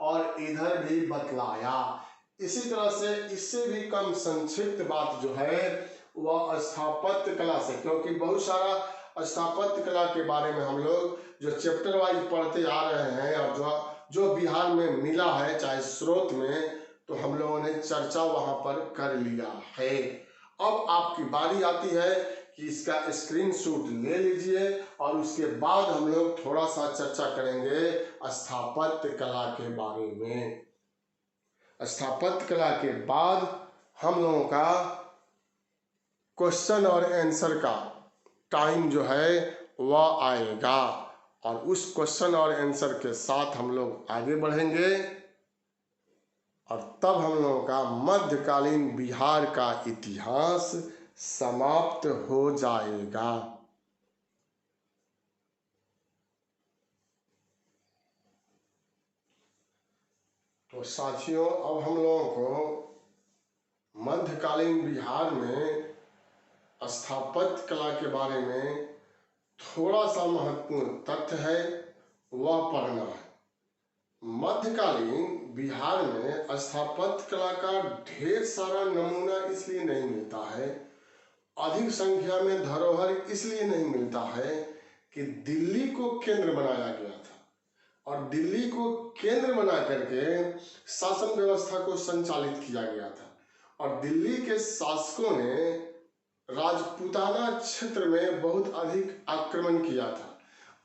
A: और इधर भी बतलाया। इसी तरह से इससे भी कम संक्षिप्त बात जो है वह स्थापत्य कला से, क्योंकि बहुत सारा स्थापत्य कला के बारे में हम लोग जो चैप्टर वाइज पढ़ते आ रहे हैं और जो बिहार में मिला है चाहे स्रोत में, तो हम लोगों ने चर्चा वहां पर कर लिया है। अब आपकी बारी आती है कि इसका स्क्रीनशॉट ले लीजिए और उसके बाद हम लोग थोड़ा सा चर्चा करेंगे स्थापत्य कला के बारे में। स्थापत्य कला के बाद हम लोगों का क्वेश्चन और आंसर का टाइम जो है वह आएगा और उस क्वेश्चन और आंसर के साथ हम लोग आगे बढ़ेंगे और तब हम लोगों का मध्यकालीन बिहार का इतिहास समाप्त हो जाएगा। तो साथियों, अब हम लोगों को मध्यकालीन बिहार में स्थापत्य कला के बारे में थोड़ा सा महत्वपूर्ण तथ्य है वह पढ़ना है। मध्यकालीन बिहार में स्थापत्य कला का ढेर सारा नमूना इसलिए नहीं मिलता है, अधिक संख्या में धरोहर इसलिए नहीं मिलता है कि दिल्ली को केंद्र बनाया गया था और दिल्ली को केंद्र बना करके शासन व्यवस्था को संचालित किया गया था और दिल्ली के शासकों ने राजपूताना क्षेत्र में बहुत अधिक आक्रमण किया था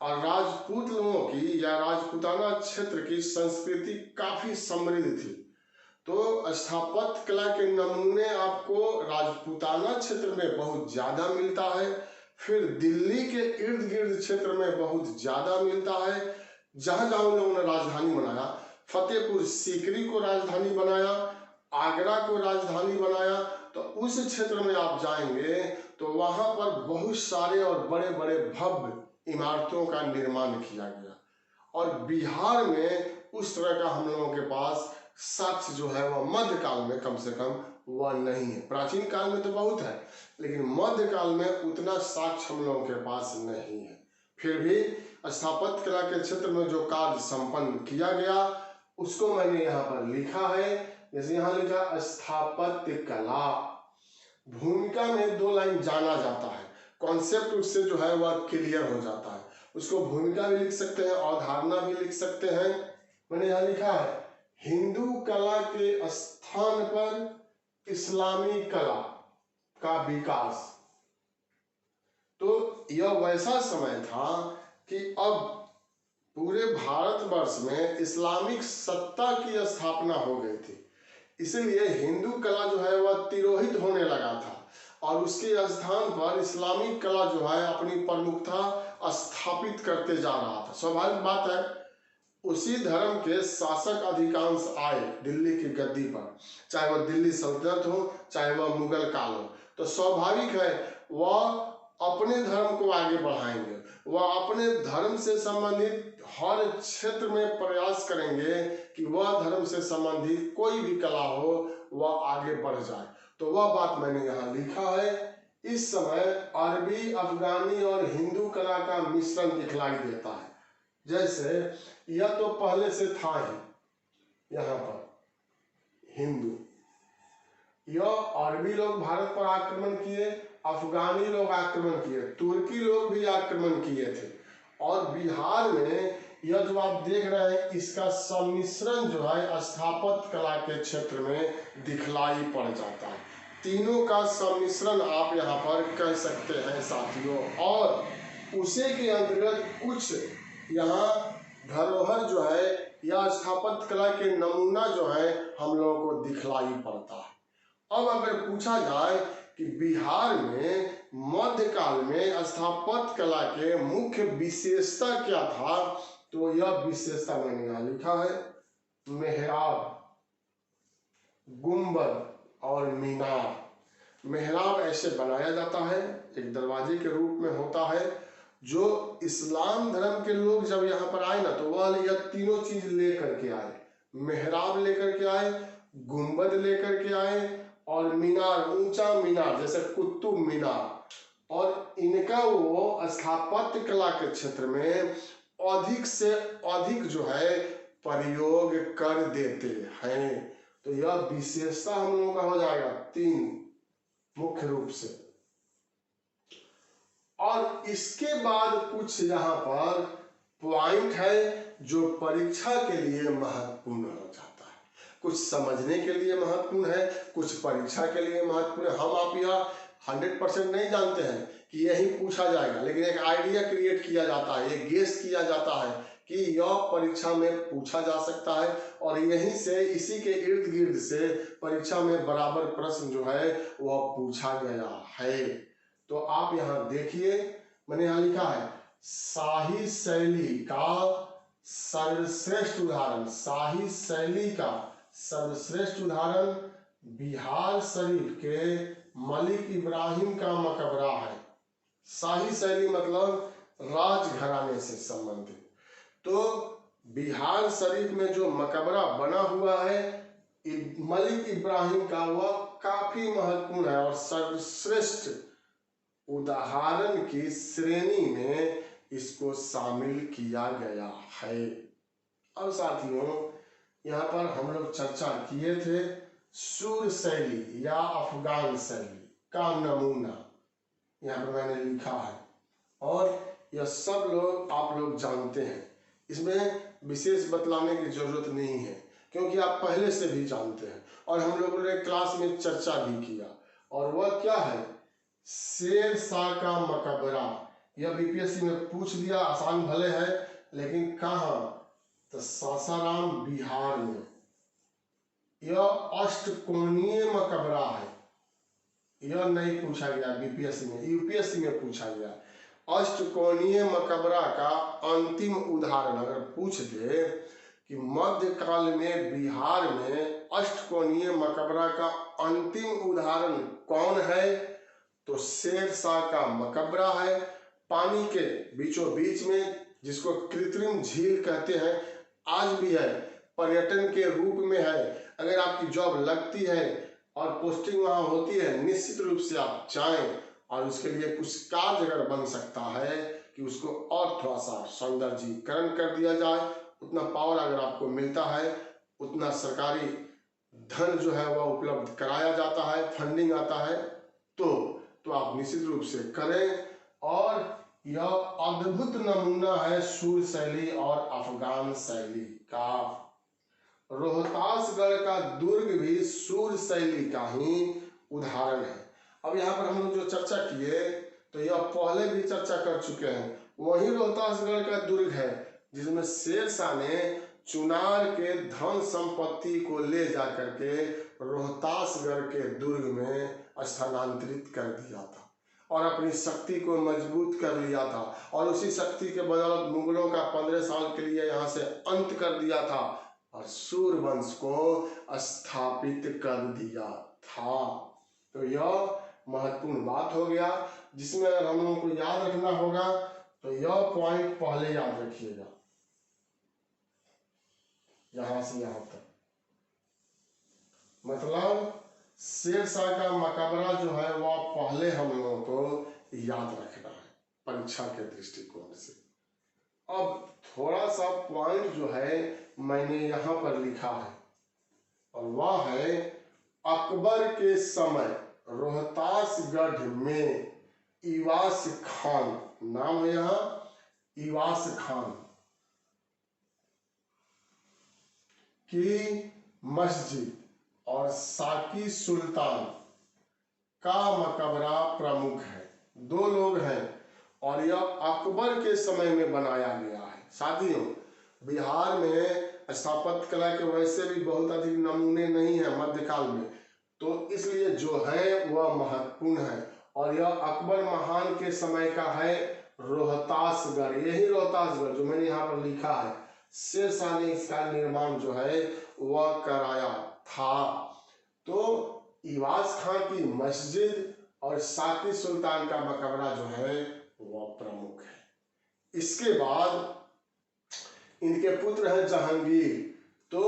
A: और राजपूत लोगों की या राजपूताना क्षेत्र की संस्कृति काफी समृद्ध थी। तो स्थापत्य कला के नमूने आपको राजपूताना क्षेत्र में बहुत ज्यादा मिलता है, फिर दिल्ली के इर्द गिर्द क्षेत्र में बहुत ज्यादा मिलता है। जहां जहां उन लोगों ने राजधानी बनाया, फतेहपुर सीकरी को राजधानी बनाया, आगरा को राजधानी बनाया, तो उस क्षेत्र में आप जाएंगे तो वहां पर बहुत सारे और बड़े बड़े भव्य इमारतों का निर्माण किया गया और बिहार में उस तरह का हम लोगों के पास साक्ष्य जो है वह मध्यकाल में कम से कम वह नहीं है। प्राचीन काल में तो बहुत है, लेकिन मध्यकाल में उतना साक्ष्य हम लोगों के पास नहीं है। फिर भी स्थापत्य कला के क्षेत्र में जो कार्य संपन्न किया गया उसको मैंने यहाँ पर लिखा है। जैसे यहाँ लिखा स्थापत्य कला, भूमिका में 2 लाइन जाना जाता है, कॉन्सेप्ट उससे जो है वह क्लियर हो जाता है। उसको भूमिका भी लिख सकते हैं, अवधारणा भी लिख सकते हैं। मैंने यहाँ लिखा है हिंदू कला के स्थान पर इस्लामी कला का विकास। तो यह वैसा समय था कि अब पूरे भारतवर्ष में इस्लामिक सत्ता की स्थापना हो गई थी, इसलिए हिंदू कला जो है वह तिरोहित होने लगा था और उसके स्थान पर इस्लामिक कला जो है अपनी प्रमुखता स्थापित करते जा रहा था। स्वाभाविक बात है, उसी धर्म के शासक अधिकांश आए दिल्ली की गद्दी पर, चाहे वह दिल्ली सल्तनत हो चाहे वह मुगल काल हो, तो स्वाभाविक है वह अपने धर्म को आगे बढ़ाएंगे, वह अपने धर्म से संबंधित हर क्षेत्र में प्रयास करेंगे कि वह धर्म से संबंधित कोई भी कला हो वह आगे बढ़ जाए। तो वह बात मैंने यहाँ लिखा है। इस समय अरबी, अफगानी और हिंदू कला का मिश्रण दिखलाई देता है। जैसे यह तो पहले से था ही, यहाँ पर हिंदू, यह अरबी लोग भारत पर आक्रमण किए, अफगानी लोग आक्रमण किए, तुर्की लोग भी आक्रमण किए थे और बिहार में यह जो आप देख रहे हैं इसका सम्मिश्रण जो है स्थापत्य कला के क्षेत्र में दिखलाई पड़ जाता है। तीनों का सम्मिश्रण आप यहाँ पर कह सकते हैं साथियों। और उसी के अंतर्गत कुछ यहाँ धरोहर जो है या स्थापत्य कला के नमूना जो है हम लोगों को दिखलाई पड़ता है। अब अगर पूछा जाए कि बिहार में मध्यकाल में स्थापत्य कला के मुख्य विशेषता क्या था, तो यह विशेषता मैंने यहाँ लिखा है, मेहराब, गुंबद और मीनार। मेहराब ऐसे बनाया जाता है, एक दरवाजे के रूप में होता है। जो इस्लाम धर्म के लोग जब यहाँ पर आए ना तो वह यह तीनों चीज लेकर के आए, मेहराब लेकर के आए, गुंबद लेकर के आए और मीनार, ऊंचा मीनार जैसे कुतुब मीनार। और इनका वो स्थापत्य कला के क्षेत्र में अधिक से अधिक जो है प्रयोग कर देते हैं। तो यह विशेषता हम लोगों का हो जाएगा 3 मुख्य रूप से। और इसके बाद कुछ यहाँ पर पॉइंट है जो परीक्षा के लिए महत्वपूर्ण हो जाता है। कुछ समझने के लिए महत्वपूर्ण है, कुछ परीक्षा के लिए महत्वपूर्ण है। हम आप यह 100% नहीं जानते हैं कि यही पूछा जाएगा, लेकिन एक आइडिया क्रिएट किया जाता है, एक गेस किया जाता है कि यह परीक्षा में पूछा जा सकता है और यहीं से इसी के इर्द गिर्द से परीक्षा में बराबर प्रश्न जो है वह पूछा गया है। तो आप यहाँ देखिए, मैंने यहाँ लिखा है शाही शैली का सर्वश्रेष्ठ उदाहरण, शाही शैली का सर्वश्रेष्ठ उदाहरण बिहार शरीफ के मलिक इब्राहिम का मकबरा है। शाही शैली मतलब राजघराने से संबंधित। तो बिहार शरीफ में जो मकबरा बना हुआ है मलिक इब्राहिम का, वह काफी महत्वपूर्ण है और सर्वश्रेष्ठ उदाहरण की श्रेणी में इसको शामिल किया गया है। अब साथियों, यहाँ पर हम लोग चर्चा किए थे सूर शैली या अफगान शैली का नमूना, यहाँ पर मैंने लिखा है और यह सब लोग आप लोग जानते हैं। इसमें विशेष बतलाने की जरूरत नहीं है क्योंकि आप पहले से भी जानते हैं और हम लोगों ने क्लास में चर्चा भी किया। और वह क्या है? शेर शाह का मकबरा। यह बीपीएससी में पूछ दिया, आसान भले है, लेकिन कहाँ? तो सासाराम बिहार में। यह अष्टकोणीय मकबरा है। यह नहीं पूछा गया बीपीएससी में, यूपीएससी में पूछा गया। अष्टकोणीय मकबरा का अंतिम उदाहरण अगर पूछ दे कि मध्यकाल में बिहार में अष्टकोणीय मकबरा का अंतिम उदाहरण कौन है, तो शेर शाह का मकबरा है। पानी के बीचों बीच में, जिसको कृत्रिम झील कहते हैं, आज भी है, पर्यटन के रूप में है। अगर आपकी जॉब लगती है और पोस्टिंग वहां होती है, निश्चित रूप से आप जाएं और उसके लिए कुछ कार्य अगर बन सकता है कि उसको और थोड़ा सा सौंदर्यीकरण कर दिया जाए, उतना पावर अगर आपको मिलता है, उतना सरकारी धन जो है वह उपलब्ध कराया जाता है, फंडिंग आता है, तो आप निश्चित रूप से करें। और यह अद्भुत नमूना है सूर शैली और अफगान शैली का। रोहतासगढ़ का दुर्ग भी सूर शैली का ही उदाहरण है। अब यहाँ पर हम लोग जो चर्चा किए, तो यह पहले भी चर्चा कर चुके हैं। वही रोहतासगढ़ का दुर्ग है जिसमें शेर शाह ने चुनार के धन संपत्ति को ले जाकर के रोहतासगढ़ के दुर्ग में स्थानांतरित कर दिया था और अपनी शक्ति को मजबूत कर लिया था और उसी शक्ति के बदौलत मुगलों का 15 साल के लिए यहाँ से अंत कर दिया था और सूर्यवंश को स्थापित कर दिया था। तो यह महत्वपूर्ण बात हो गया, जिसमें अगर हम लोगों को याद रखना होगा तो यह पॉइंट पहले याद रखिएगा, यहां से यहां तक। मतलब शेर शाह का मकबरा जो है वह पहले हम लोगों को याद रखना है परीक्षा के दृष्टिकोण से। अब थोड़ा सा पॉइंट जो है मैंने यहाँ पर लिखा है और वह है अकबर के समय रोहतासगढ़ में इवास खान, नाम है यहाँ इवास खान की मस्जिद और साकी सुल्तान का मकबरा प्रमुख है। दो लोग हैं और यह अकबर के समय में बनाया गया है। साथियों, बिहार में स्थापत्य कला के वैसे भी बहुत अधिक नमूने नहीं है मध्यकाल में, तो इसलिए जो है वह महत्वपूर्ण है और यह अकबर महान के समय का है। रोहतासगढ़, यही रोहतासगढ़ जो मैंने यहाँ पर लिखा है, शेर शाह ने इसका निर्माण जो है वह कराया था। तो इवास खान की मस्जिद और साकी सुल्तान का मकबरा जो है वह प्रमुख है। इसके बाद इनके पुत्र हैं जहांगीर। तो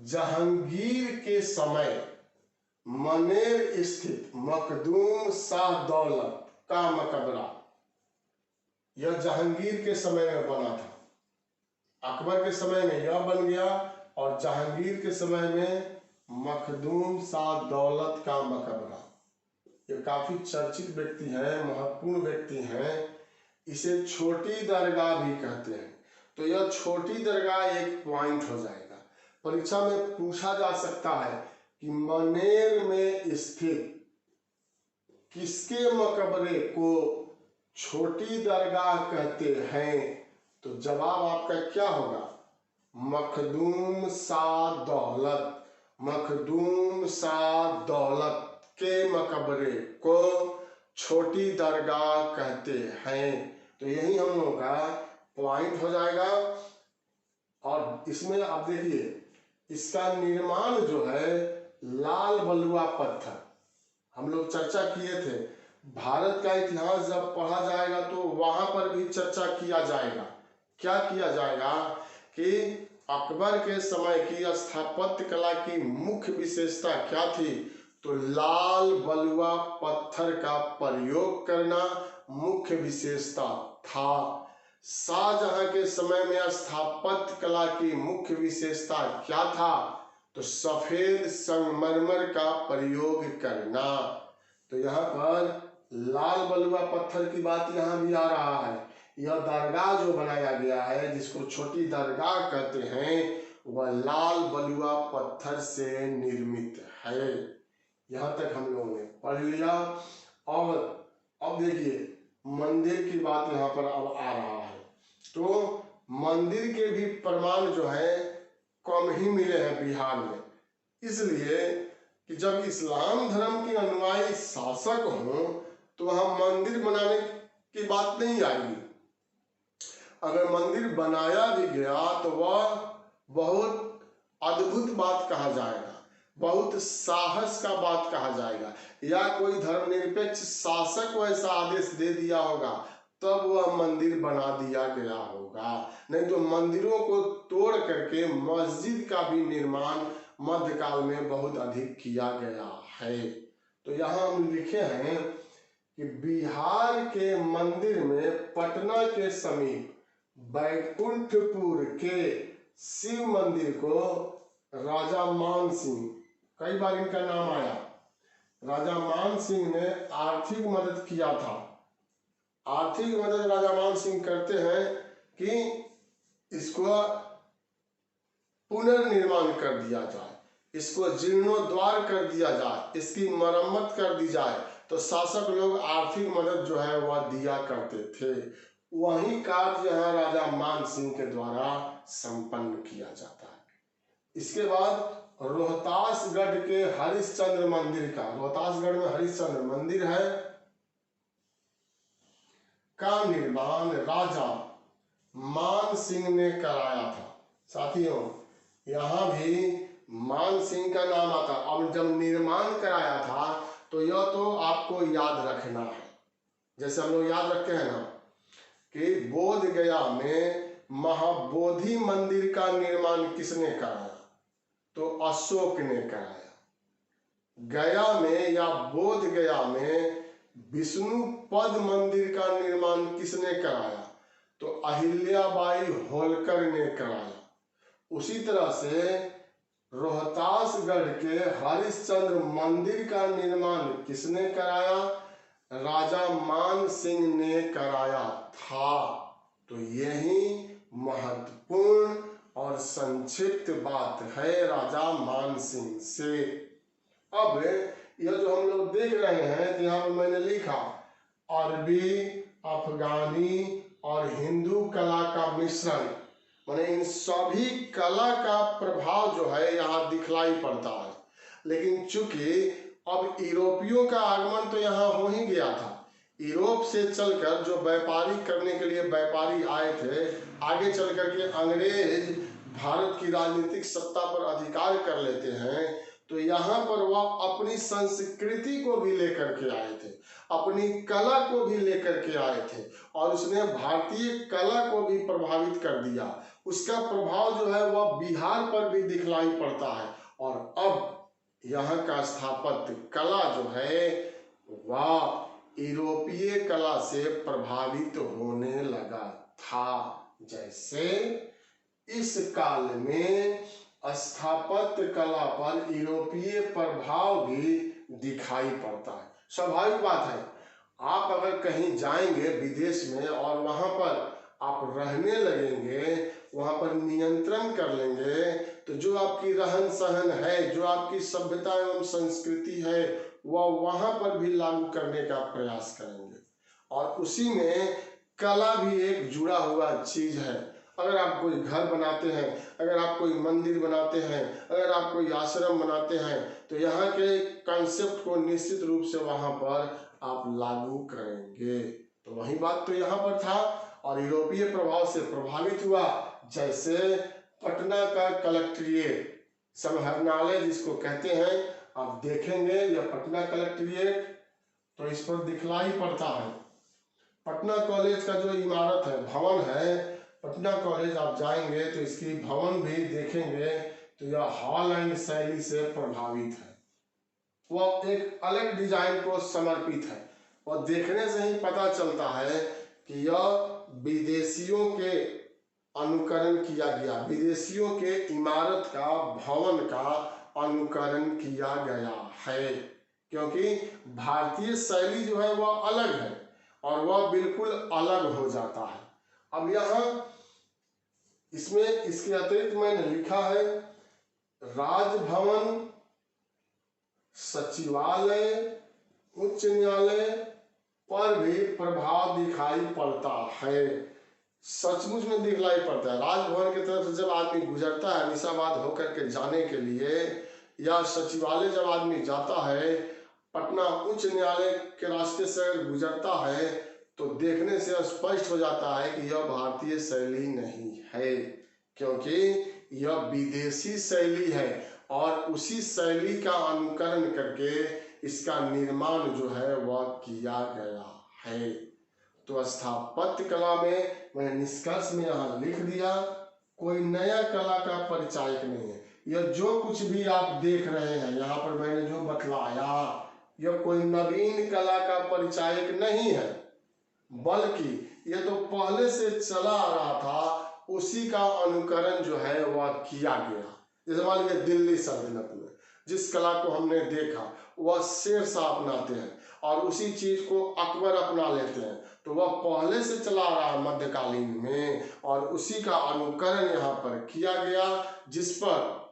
A: जहांगीर के समय मनेर स्थित मखदूम शाह दौलत का मकबरा, यह जहांगीर के समय में बना था। अकबर के समय में यह बन गया और जहांगीर के समय में मखदूम शाह दौलत का मकबरा। ये काफी चर्चित व्यक्ति हैं, महत्वपूर्ण व्यक्ति हैं। इसे छोटी दरगाह भी कहते हैं। तो यह छोटी दरगाह एक पॉइंट हो जाएगा। परीक्षा में पूछा जा सकता है कि मनेर में स्थित किसके मकबरे को छोटी दरगाह कहते हैं? तो जवाब आपका क्या होगा? मखदूम शाह दौलत, मखदूम शाह दौलत के मकबरे को छोटी दरगाह कहते हैं। तो यही हम लोगों का पॉइंट हो जाएगा। और इसमें आप देखिए, इसका निर्माण जो है लाल बलुआ पत्थर, हम लोग चर्चा किए थे। भारत का इतिहास जब पढ़ा जाएगा तो वहां पर भी चर्चा किया जाएगा। क्या किया जाएगा कि अकबर के समय की स्थापत्य कला की मुख्य विशेषता क्या थी? तो लाल बलुआ पत्थर का प्रयोग करना मुख्य विशेषता था। शाहजहां के समय में स्थापत्य कला की मुख्य विशेषता क्या था? तो सफेद संगमरमर का प्रयोग करना। तो यहाँ पर लाल बलुआ पत्थर की बात यहाँ भी आ रहा है। यह दरगाह जो बनाया गया है, जिसको छोटी दरगाह कहते हैं, वह लाल बलुआ पत्थर से निर्मित है। यहाँ तक हम लोगों ने पढ़ लिया। और अब देखिए, मंदिर की बात यहाँ पर अब आ रहा है। तो मंदिर के भी प्रमाण जो है कम ही मिले हैं बिहार में, इसलिए कि जब इस्लाम धर्म के अनुयायी शासक हों तो वहां मंदिर बनाने की बात नहीं आएगी। अगर मंदिर बनाया भी गया तो वह बहुत अद्भुत बात कहा जाएगा, बहुत साहस का बात कहा जाएगा, या कोई धर्मनिरपेक्ष शासक वैसा आदेश दे दिया होगा तब वह मंदिर बना दिया गया होगा। नहीं तो मंदिरों को तोड़ करके मस्जिद का भी निर्माण मध्यकाल में बहुत अधिक किया गया है। तो यहाँ हम लिखे हैं कि बिहार के मंदिर में पटना के समीप बैकुंठपुर के शिव मंदिर को राजा मान सिंह, कई बार इनका नाम आया, राजा मान सिंह ने आर्थिक मदद किया था। आर्थिक मदद राजा मान सिंह करते हैं कि इसको पुनर्निर्माण कर दिया जाए, इसको जीर्णोद्वार कर दिया जाए, इसकी मरम्मत कर दी जाए। तो शासक लोग आर्थिक मदद जो है वह दिया करते थे। वही कार्य यहाँ राजा मान सिंह के द्वारा संपन्न किया जाता है। इसके बाद रोहतासगढ़ के हरिश्चंद्र मंदिर का, रोहतासगढ़ में हरिश्चंद्र मंदिर है, का निर्माण राजा मान सिंह ने कराया था। साथियों, यहाँ भी मान सिंह का नाम आता। अब जब निर्माण कराया था तो यह तो आपको याद रखना है, जैसे हम लोग याद रखते हैं ना कि बोध गया में महाबोधि मंदिर का निर्माण किसने कराया? तो अशोक ने कराया। गया में या बोध गया में विष्णु पद मंदिर का निर्माण किसने कराया? तो अहिल्याबाई होलकर ने कराया। उसी तरह से रोहतासगढ़ के हरिश्चंद्र मंदिर का निर्माण किसने कराया? राजा मान सिंह ने कराया था। तो यही महत्वपूर्ण और संक्षिप्त बात है राजा मान सिंह से। अब यह जो हम लोग देख रहे हैं, तो यहाँ पर मैंने लिखा अरबी, अफगानी और हिंदू कला का मिश्रण, माने इन सभी कला का प्रभाव जो है यहाँ दिखलाई पड़ता है। लेकिन चूंकि अब यूरोपियों का आगमन तो यहाँ हो ही गया था, यूरोप से चलकर जो व्यापारी करने के लिए व्यापारी आए थे, आगे चल करके अंग्रेज भारत की राजनीतिक सत्ता पर अधिकार कर लेते हैं, तो यहाँ पर वह अपनी संस्कृति को भी लेकर के आए थे, अपनी कला को भी लेकर के आए थे, और उसने भारतीय कला को भी प्रभावित कर दिया। उसका प्रभाव जो है वह बिहार पर भी दिखलाई पड़ता है। और अब यहाँ का स्थापत्य कला जो है वह यूरोपीय कला से प्रभावित होने लगा था। जैसे इस काल में स्थापत्य कला पर यूरोपीय प्रभाव भी दिखाई पड़ता है। स्वाभाविक बात है, आप अगर कहीं जाएंगे विदेश में और वहां पर आप रहने लगेंगे, वहां पर नियंत्रण कर लेंगे, तो जो आपकी रहन सहन है, जो आपकी सभ्यता एवं संस्कृति है, वह वहां पर भी लागू करने का प्रयास करेंगे। और उसी में कला भी एक जुड़ा हुआ चीज है। अगर आप कोई घर बनाते हैं, अगर आप कोई मंदिर बनाते हैं, अगर आप कोई आश्रम बनाते हैं, तो यहाँ के कॉन्सेप्ट को निश्चित रूप से वहां पर आप लागू करेंगे। तो वही बात तो यहाँ पर था, और यूरोपीय प्रभाव से प्रभावित हुआ। जैसे पटना का कलेक्ट्रेट समाहरणालय जिसको कहते हैं, आप देखेंगे यह पटना कलेक्ट्रेट तो इस पर दिखलाई पड़ता है। पटना कॉलेज का जो इमारत है, भवन है, पटना कॉलेज आप जाएंगे तो इसकी भवन भी देखेंगे तो यह हॉलैंड शैली से प्रभावित है। वह एक अलग डिजाइन को समर्पित है, और देखने से ही पता चलता है कि यह विदेशियों के अनुकरण किया गया, विदेशियों के इमारत का, भवन का अनुकरण किया गया है। क्योंकि भारतीय शैली जो है वह अलग है, और वह बिल्कुल अलग हो जाता है। अब यहाँ इसमें इसके अतिरिक्त मैंने लिखा है राजभवन, सचिवालय, उच्च न्यायालय पर भी प्रभाव दिखाई पड़ता है। सचमुच में दिखलाई पड़ता है। राजभवन की तरफ से जब आदमी गुजरता है निशाबाद होकर के जाने के लिए, या सचिवालय जब आदमी जाता है, पटना उच्च न्यायालय के रास्ते से अगर गुजरता है, तो देखने से स्पष्ट हो जाता है कि यह भारतीय शैली नहीं है, क्योंकि यह विदेशी शैली है, और उसी शैली का अनुकरण करके इसका निर्माण जो है वह किया गया है। तो स्थापत्य कला में मैंने निष्कर्ष में यहाँ लिख दिया, कोई नया कला का परिचायक नहीं है। यह जो कुछ भी आप देख रहे हैं यहाँ पर मैंने जो बतलाया, यह कोई नवीन कला का परिचायक नहीं है, बल्कि यह तो पहले से चला आ रहा था, उसी का अनुकरण जो है वह किया गया। जैसे मान लीजिए दिल्ली सल्तनत में जिस कला को हमने देखा वह शेरशाह अपनाते हैं, और उसी चीज को अकबर अपना लेते हैं, तो वह पहले से चला आ रहा है मध्यकालीन में, और उसी का अनुकरण यहाँ पर किया गया, जिस पर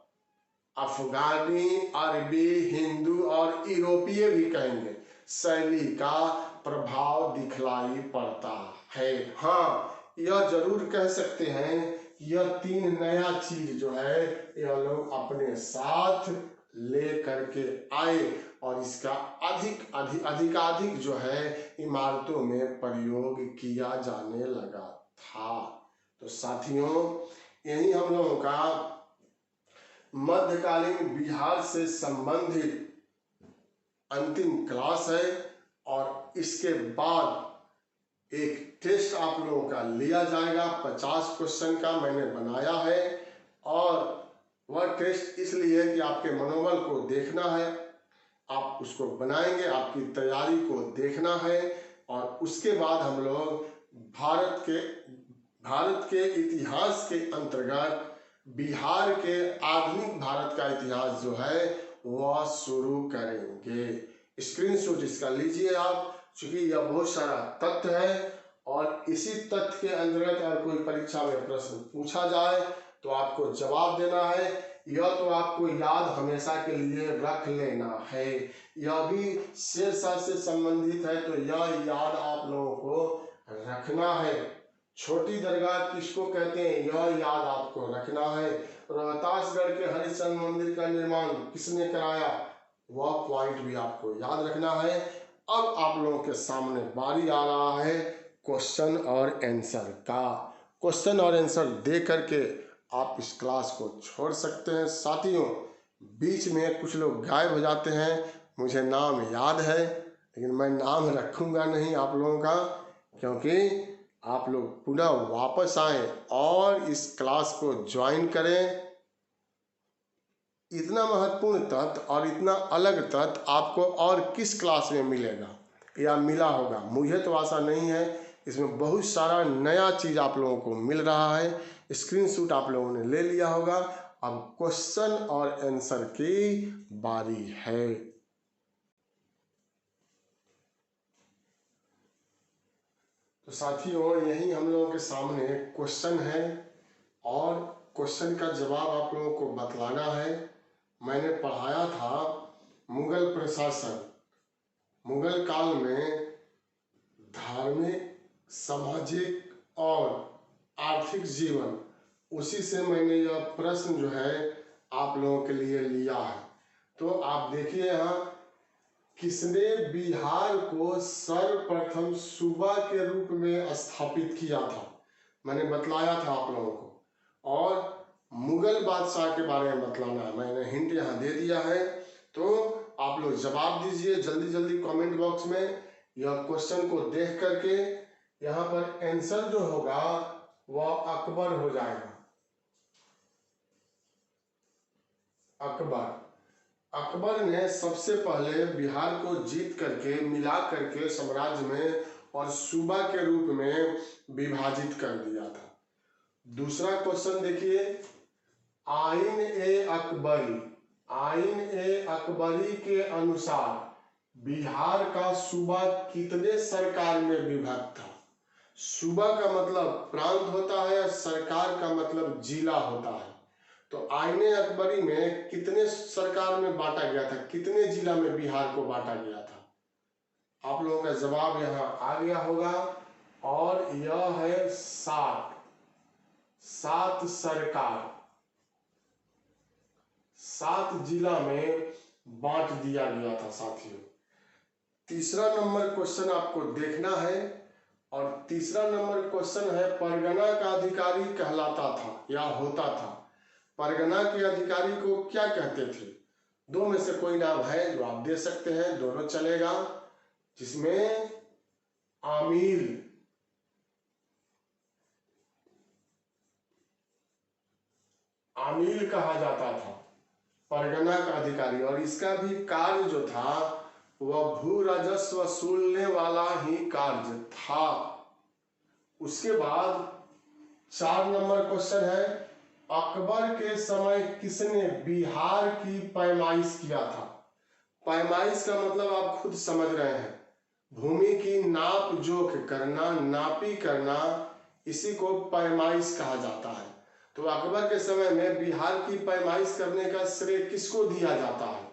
A: अफगानी, अरबी, हिंदू और यूरोपीय भी कहेंगे शैली का प्रभाव दिखलाई पड़ता है। हाँ, यह जरूर कह सकते हैं यह तीन नया चीज जो है यह लोग अपने साथ ले करके आए, और इसका अधिकाधिक जो है इमारतों में प्रयोग किया जाने लगा था। तो साथियों, यही हम लोगों का मध्यकालीन बिहार से संबंधित अंतिम क्लास है, और इसके बाद एक टेस्ट आप लोगों का लिया जाएगा 50 क्वेश्चन का मैंने बनाया है, और वह टेस्ट इसलिए कि आपके मनोबल को देखना है, आप उसको बनाएंगे, आपकी तैयारी को देखना है, और उसके बाद हम लोग भारत के इतिहास के अंतर्गत बिहार के आधुनिक भारत का इतिहास जो है वह शुरू करेंगे। स्क्रीनशॉट इसका लीजिए आप, चूंकि यह बहुत सारा तथ्य है, और इसी तथ्य के अंतर्गत अगर कोई परीक्षा में प्रश्न पूछा जाए तो आपको जवाब देना है। यह तो आपको याद हमेशा के लिए रख लेना है। यह भी शेरशाह से संबंधित है, तो यह याद आप लोगों को रखना है। छोटी दरगाह किसको कहते हैं, यह याद आपको रखना है। रोहतासगढ़ के हरिश्चंद्र मंदिर का निर्माण किसने कराया, वह पॉइंट भी आपको याद रखना है। अब आप लोगों के सामने बारी आ रहा है क्वेश्चन और आंसर का। क्वेश्चन और आंसर दे करके आप इस क्लास को छोड़ सकते हैं। साथियों, बीच में कुछ लोग गायब हो जाते हैं, मुझे नाम याद है लेकिन मैं नाम रखूंगा नहीं आप लोगों का, क्योंकि आप लोग पुनः वापस आएं और इस क्लास को ज्वाइन करें। इतना महत्वपूर्ण तथ्य और इतना अलग तथ्य आपको और किस क्लास में मिलेगा या मिला होगा, मुझे तो आशा नहीं है। इसमें बहुत सारा नया चीज़ आप लोगों को मिल रहा है। स्क्रीनशॉट आप लोगों ने ले लिया होगा। अब क्वेश्चन और आंसर की बारी है। तो साथियों, यही हम लोगों के सामने क्वेश्चन है और क्वेश्चन का जवाब आप लोगों को बतलाना है। मैंने पढ़ाया था मुगल प्रशासन, मुगल काल में धार्मिक, सामाजिक और आर्थिक जीवन, उसी से मैंने यह प्रश्न जो है आप लोगों के लिए लिया है। तो आप देखिए यहाँ, किसने बिहार को सर्वप्रथम सूबा के रूप में स्थापित किया था, मैंने बतलाया था आप लोगों को। और मुगल बादशाह के बारे में बतलाना है, मैंने हिंट यहाँ दे दिया है। तो आप लोग जवाब दीजिए जल्दी जल्दी कमेंट बॉक्स में। यह क्वेश्चन को देख करके यहाँ पर आंसर जो होगा वह अकबर हो जाएगा। अकबर ने सबसे पहले बिहार को जीत करके, मिला करके साम्राज्य में और सूबा के रूप में विभाजित कर दिया था। दूसरा क्वेश्चन देखिए, आइन ए अकबरी के अनुसार बिहार का सूबा कितने सरकार में विभक्त था। सूबा का मतलब प्रांत होता है, सरकार का मतलब जिला होता है। तो आईने अकबरी में कितने सरकार में बांटा गया था, कितने जिला में बिहार को बांटा गया था। आप लोगों का जवाब यहाँ आ गया होगा और यह है 7 सरकार, 7 जिला में बांट दिया गया था साथियों। तीसरा नंबर क्वेश्चन आपको देखना है और तीसरा नंबर क्वेश्चन है, परगना का अधिकारी कहलाता था या होता था। परगना के अधिकारी को क्या कहते थे। दो में से कोई नाम है जो आप दे सकते हैं, दोनों चलेगा, जिसमें आमील कहा जाता था परगना का अधिकारी। और इसका भी कार्य जो था वह भू राजस्व वसूलने वाला ही कार्य था। उसके बाद 4 नंबर क्वेश्चन है, अकबर के समय किसने बिहार की पैमाइश किया था। पैमाइश का मतलब आप खुद समझ रहे हैं, भूमि की नाप जोख करना, नापी करना, इसी को पैमाइश कहा जाता है। तो अकबर के समय में बिहार की पैमाइश करने का श्रेय किसको दिया जाता है।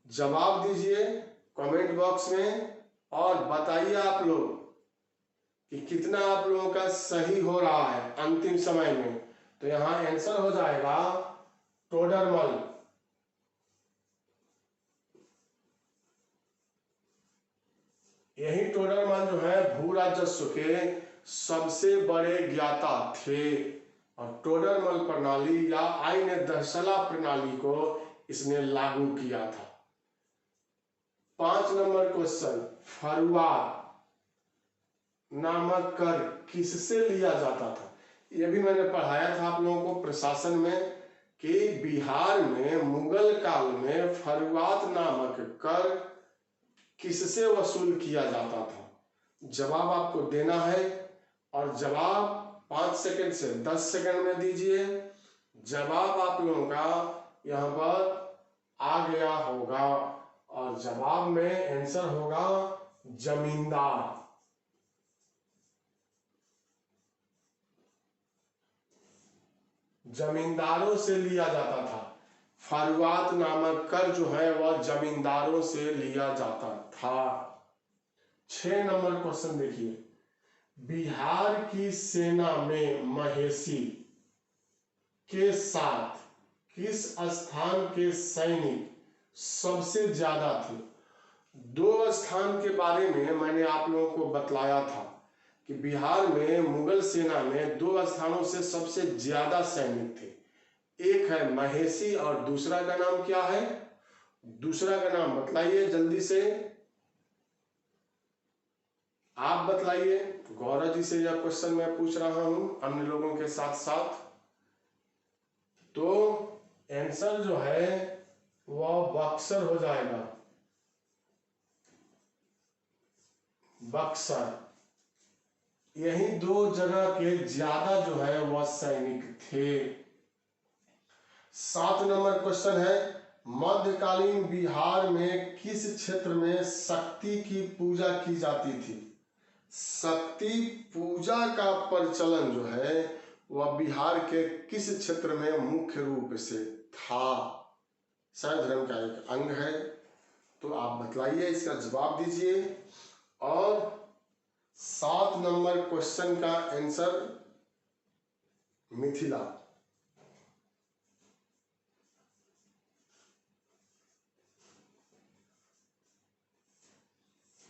A: जवाब दीजिए कमेंट बॉक्स में और बताइए आप लोग कि कितना आप लोगों का सही हो रहा है अंतिम समय में। तो यहाँ आंसर हो जाएगा टोडरमल। यही टोडरमल जो है भू राजस्व के सबसे बड़े ज्ञाता थे और टोडरमल प्रणाली या आईने दहसला प्रणाली को इसने लागू किया था। 5 नंबर क्वेश्चन, फरुआत नामक कर किससे लिया जाता था। यह भी मैंने पढ़ाया था आप लोगों को प्रशासन में कि बिहार में मुगल काल में फरुआत नामक कर किससे वसूल किया जाता था। जवाब आपको देना है और जवाब 5 सेकंड से 10 सेकंड में दीजिए। जवाब आप लोगों का यहाँ पर आ गया होगा और जवाब में आंसर होगा जमींदार। जमींदारों से लिया जाता था। फरुआत नामक कर जो है वह जमींदारों से लिया जाता था। 6 नंबर क्वेश्चन देखिए, बिहार की सेना में महेशी के साथ किस स्थान के सैनिक सबसे ज्यादा थे। 2 स्थान के बारे में मैंने आप लोगों को बतलाया था कि बिहार में मुगल सेना में 2 स्थानों से सबसे ज्यादा सैनिक थे। एक है महेशी और दूसरा का नाम क्या है, दूसरा का नाम बतलाइए जल्दी से, आप बतलाइए। गौरव जी से यह क्वेश्चन मैं पूछ रहा हूं अन्य लोगों के साथ साथ। तो आंसर जो है वह बक्सर हो जाएगा, बक्सर। यही 2 जगह के ज्यादा जो है वह सैनिक थे। 7 नंबर क्वेश्चन है, मध्यकालीन बिहार में किस क्षेत्र में शक्ति की पूजा की जाती थी। शक्ति पूजा का प्रचलन जो है वह बिहार के किस क्षेत्र में मुख्य रूप से था? शैव धर्म का एक अंग है। तो आप बतलाइए, इसका जवाब दीजिए। और 7 नंबर क्वेश्चन का आंसर मिथिला।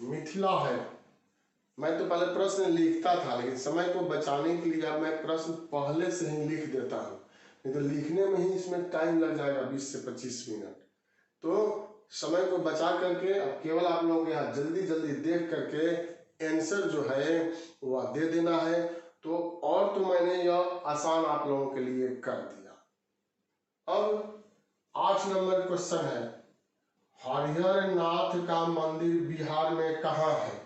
A: मिथिला है। मैं तो पहले प्रश्न लिखता था, लेकिन समय को बचाने के लिए अब मैं प्रश्न पहले से ही लिख देता हूँ, नहीं तो लिखने में ही इसमें टाइम लग जाएगा 20 से 25 मिनट। तो समय को बचा करके अब केवल आप लोगों को यहाँ जल्दी जल्दी देख करके आंसर जो है वह दे देना है। तो और तो मैंने यह आसान आप लोगों के लिए कर दिया। अब 8 नंबर क्वेश्चन है, हरिहर नाथ का मंदिर बिहार में कहाँ है?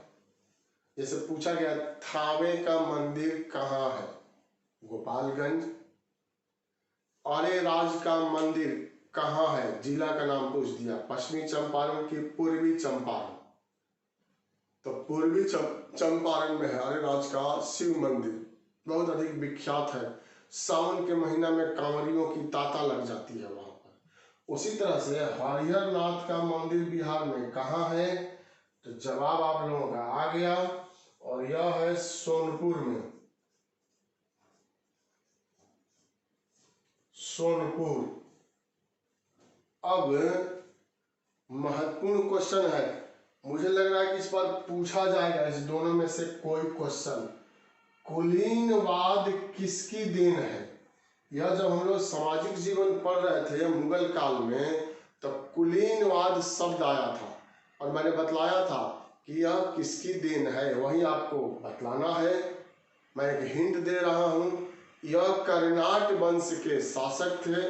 A: जैसे पूछा गया थावे का मंदिर कहाँ है? गोपालगंज। अरेराज का मंदिर कहाँ है? जिला का नाम पूछ दिया, पश्चिमी चंपारण की पूर्वी चंपारण? तो पूर्वी चंपारण में है अरेराज का शिव मंदिर, बहुत अधिक विख्यात है। सावन के महीना में कांवरियों की तांता लग जाती है वहां पर। उसी तरह से हरिहर नाथ का मंदिर बिहार में कहाँ है? तो जवाब आप लोगों का आ गया, और यह है सोनपुर में। सोनपुर। अब महत्वपूर्ण क्वेश्चन है, मुझे लग रहा है कि इस पर पूछा जाएगा इस दोनों में से कोई क्वेश्चन। कुलीनवाद किसकी देन है? यह जब हम लोग सामाजिक जीवन पढ़ रहे थे मुगल काल में, तब कुलीनवाद शब्द आया था और मैंने बतलाया था कि यह किसकी देन है, वही आपको बतलाना है। मैं एक हिंट दे रहा हूँ, यह कर्नाट वंश के शासक थे।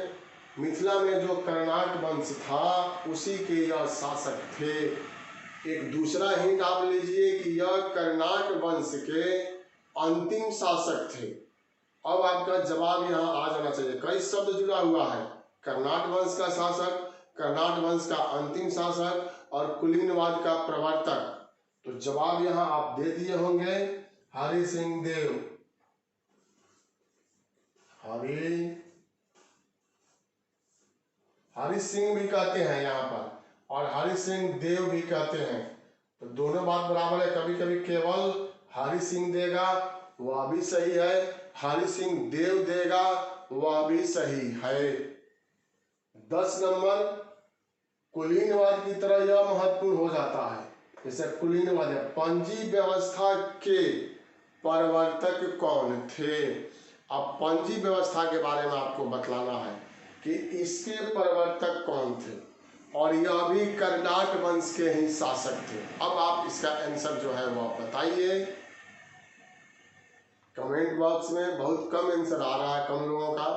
A: मिथिला में जो कर्नाट वंश था उसी के यह शासक थे। एक दूसरा हिंट आप लीजिए कि यह कर्नाट वंश के अंतिम शासक थे। अब आपका जवाब यहाँ आ जाना चाहिए, कई शब्द जुड़ा हुआ है, कर्नाट वंश का शासक, कर्नाट वंश का अंतिम शासक और कुलीनवाद का प्रवर्तक। तो जवाब यहाँ आप दे दिए होंगे, हरि सिंह देव। हरि सिंह भी कहते हैं यहाँ पर, और हरि सिंह देव भी कहते हैं। तो दोनों बात बराबर है। कभी कभी केवल हरि सिंह देगा वह भी सही है, हरि सिंह देव देगा वह भी सही है। 10 नंबर, कुलीनवाद की तरह यह महत्वपूर्ण हो जाता है। जैसे कुलीनवाद, पंजी व्यवस्था के प्रवर्तक कौन थे? अब पंजी व्यवस्था के बारे में आपको बतलाना है कि इसके प्रवर्तक कौन थे, और यह भी कर्नाट वंश के ही शासक थे। अब आप इसका आंसर जो है वह बताइए। कमेंट बॉक्स में बहुत कम आंसर आ रहा है, कम लोगों का,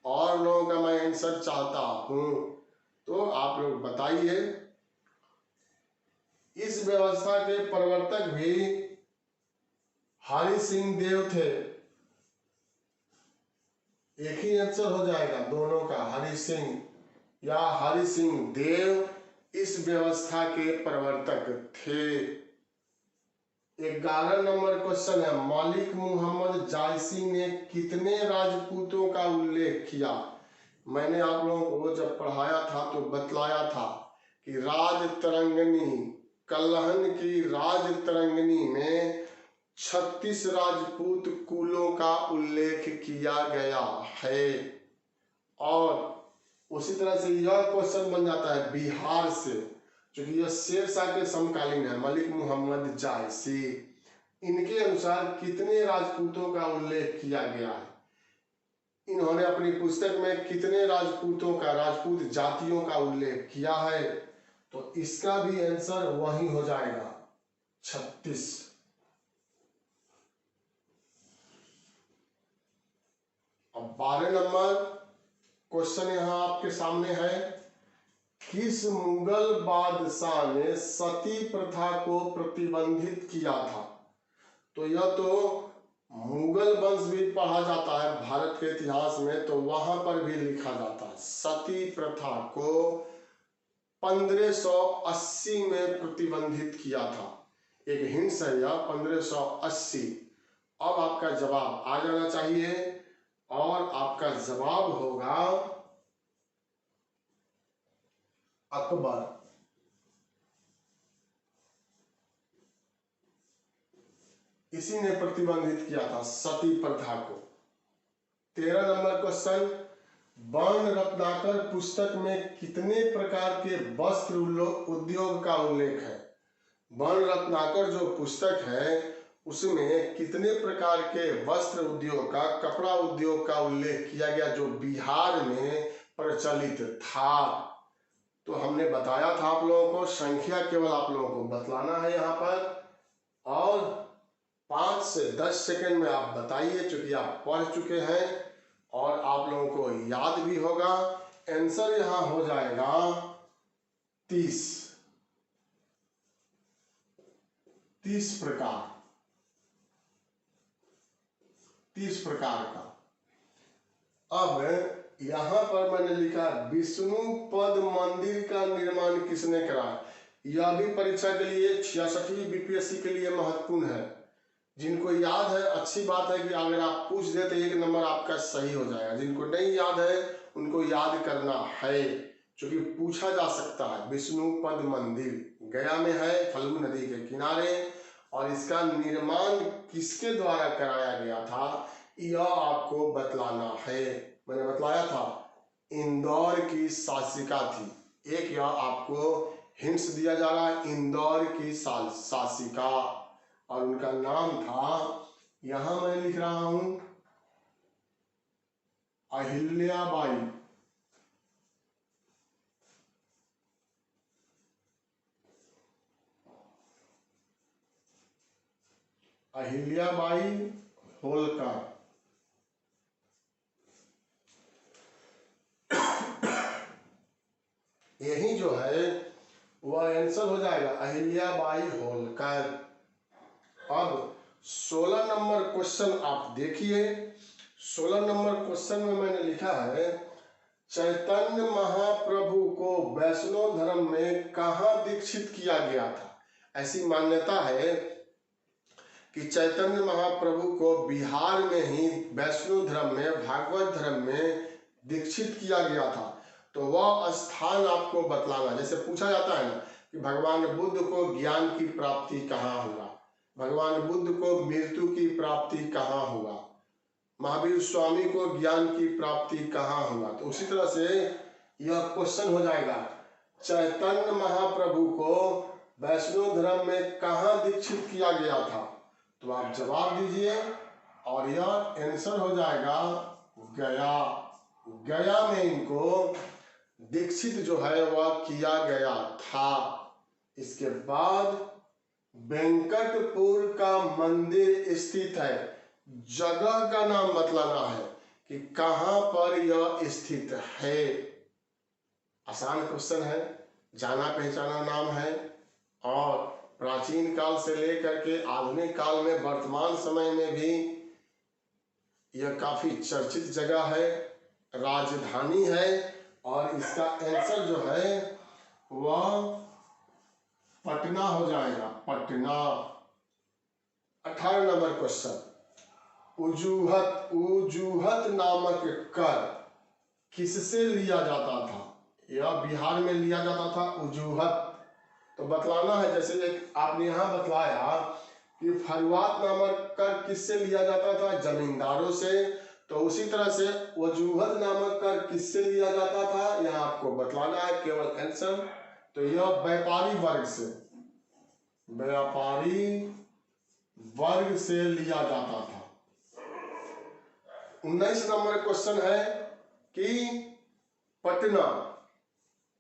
A: और लोगों का मैं आंसर चाहता हूं, तो आप लोग बताइए। इस व्यवस्था के प्रवर्तक भी हरि सिंह देव थे। एक ही आंसर हो जाएगा दोनों का, हरि सिंह या हरि सिंह देव इस व्यवस्था के प्रवर्तक थे। 11 नंबर क्वेश्चन है, मलिक मुहम्मद जायसी ने कितने राजपूतों का उल्लेख किया? मैंने आप लोगों को जब पढ़ाया था तो बतलाया था कि राज तरंगिणी, कल्हन की राज तरंगिणी में 36 राजपूत कुलों का उल्लेख किया गया है। और उसी तरह से यह क्वेश्चन बन जाता है बिहार से, क्योंकि यह शेरशाह के समकालीन है, मलिक मुहम्मद जायसी। इनके अनुसार कितने राजपूतों का उल्लेख किया गया है? इन्होंने अपनी पुस्तक में कितने राजपूतों का, राजपूत जातियों का उल्लेख किया है? तो इसका भी आंसर वही हो जाएगा, 36। अब 12 नंबर क्वेश्चन यहां आपके सामने है, किस मुगल बादशाह ने सती प्रथा को प्रतिबंधित किया था? तो यह तो मुगल वंश भी पढ़ा जाता है भारत के इतिहास में, तो वहां पर भी लिखा जाता है सती प्रथा को 1580 में प्रतिबंधित किया था। एक हिंट्स है यह 1580। अब आपका जवाब आ जाना चाहिए और आपका जवाब होगा अकबर। इसी ने प्रतिबंधित किया था सती प्रथा को। 13 नंबर क्वेश्चन, वर्ण रत्नाकर पुस्तक में कितने प्रकार के वस्त्र उद्योग का उल्लेख है? वर्ण रत्नाकर जो पुस्तक है उसमें कितने प्रकार के वस्त्र उद्योग का, कपड़ा उद्योग का उल्लेख किया गया जो बिहार में प्रचलित था? तो हमने बताया था आप लोगों को, संख्या केवल आप लोगों को बतलाना है यहाँ पर, और 5 से 10 सेकंड में आप बताइए, चूंकि आप पढ़ चुके हैं और आप लोगों को याद भी होगा। आंसर यहां हो जाएगा 30 प्रकार, 30 प्रकार का। अब यहां पर मैंने लिखा विष्णु पद मंदिर का निर्माण किसने कराया? यह भी परीक्षा के लिए 66वीं बीपीएससी के लिए महत्वपूर्ण है। जिनको याद है अच्छी बात है कि अगर आप पूछ दे तो 1 नंबर आपका सही हो जाएगा। जिनको नहीं याद है उनको याद करना है, क्योंकि पूछा जा सकता है। विष्णु पद मंदिर गया में है, फल्गु नदी के किनारे, और इसका निर्माण किसके द्वारा कराया गया था यह आपको बतलाना है। मैंने बतलाया था इंदौर की शासिका थी। एक यह आपको हिंट्स दिया जा रहा है, इंदौर की शासिका, और उनका नाम था, यहां मैं लिख रहा हूं अहिल्याबाई। अहिल्याबाई होलकर। यही जो है वह आंसर हो जाएगा अहिल्याबाई होलकर। अब 16 नंबर क्वेश्चन आप देखिए। 16 नंबर क्वेश्चन में मैंने लिखा है चैतन्य महाप्रभु को वैष्णव धर्म में कहाँ दीक्षित किया गया था? ऐसी मान्यता है कि चैतन्य महाप्रभु को बिहार में ही वैष्णव धर्म में, भागवत धर्म में दीक्षित किया गया था। तो वह स्थान आपको बतलाना। जैसे पूछा जाता है ना कि भगवान बुद्ध को ज्ञान की प्राप्ति कहाँ हुआ, भगवान बुद्ध को मृत्यु की प्राप्ति कहाँ हुआ, महावीर स्वामी को ज्ञान की प्राप्ति कहाँ हुआ, तो उसी तरह से यह क्वेश्चन हो जाएगा चैतन्य महाप्रभु को वैष्णव धर्म में कहाँ दीक्षित किया गया था? तो आप जवाब दीजिए और यह आंसर हो जाएगा गया। गया में इनको दीक्षित जो है वह किया गया था। इसके बाद वेंकटपुर का मंदिर स्थित है, जगह का नाम बतलाना है कि कहां पर यह स्थित है। आसान क्वेश्चन है, जाना पहचाना नाम है, और प्राचीन काल से लेकर के आधुनिक काल में वर्तमान समय में भी यह काफी चर्चित जगह है, राजधानी है, और इसका आंसर जो है वह पटना हो जाएगा, पटना। 18 नंबर क्वेश्चन, उजूहत नामक कर किससे लिया जाता था? यह बिहार में लिया जाता था उजूहत। तो बतलाना है, जैसे एक आपने यहाँ बतलाया कि फरुआत नामक कर किससे लिया जाता था? जमींदारों से। तो उसी तरह से वजूहत नामक कर किससे लिया जाता था यहाँ आपको बतलाना है, केवल आंसर। तो यह व्यापारी वर्ग से, व्यापारी वर्ग से लिया जाता था। 19 नंबर क्वेश्चन है कि पटना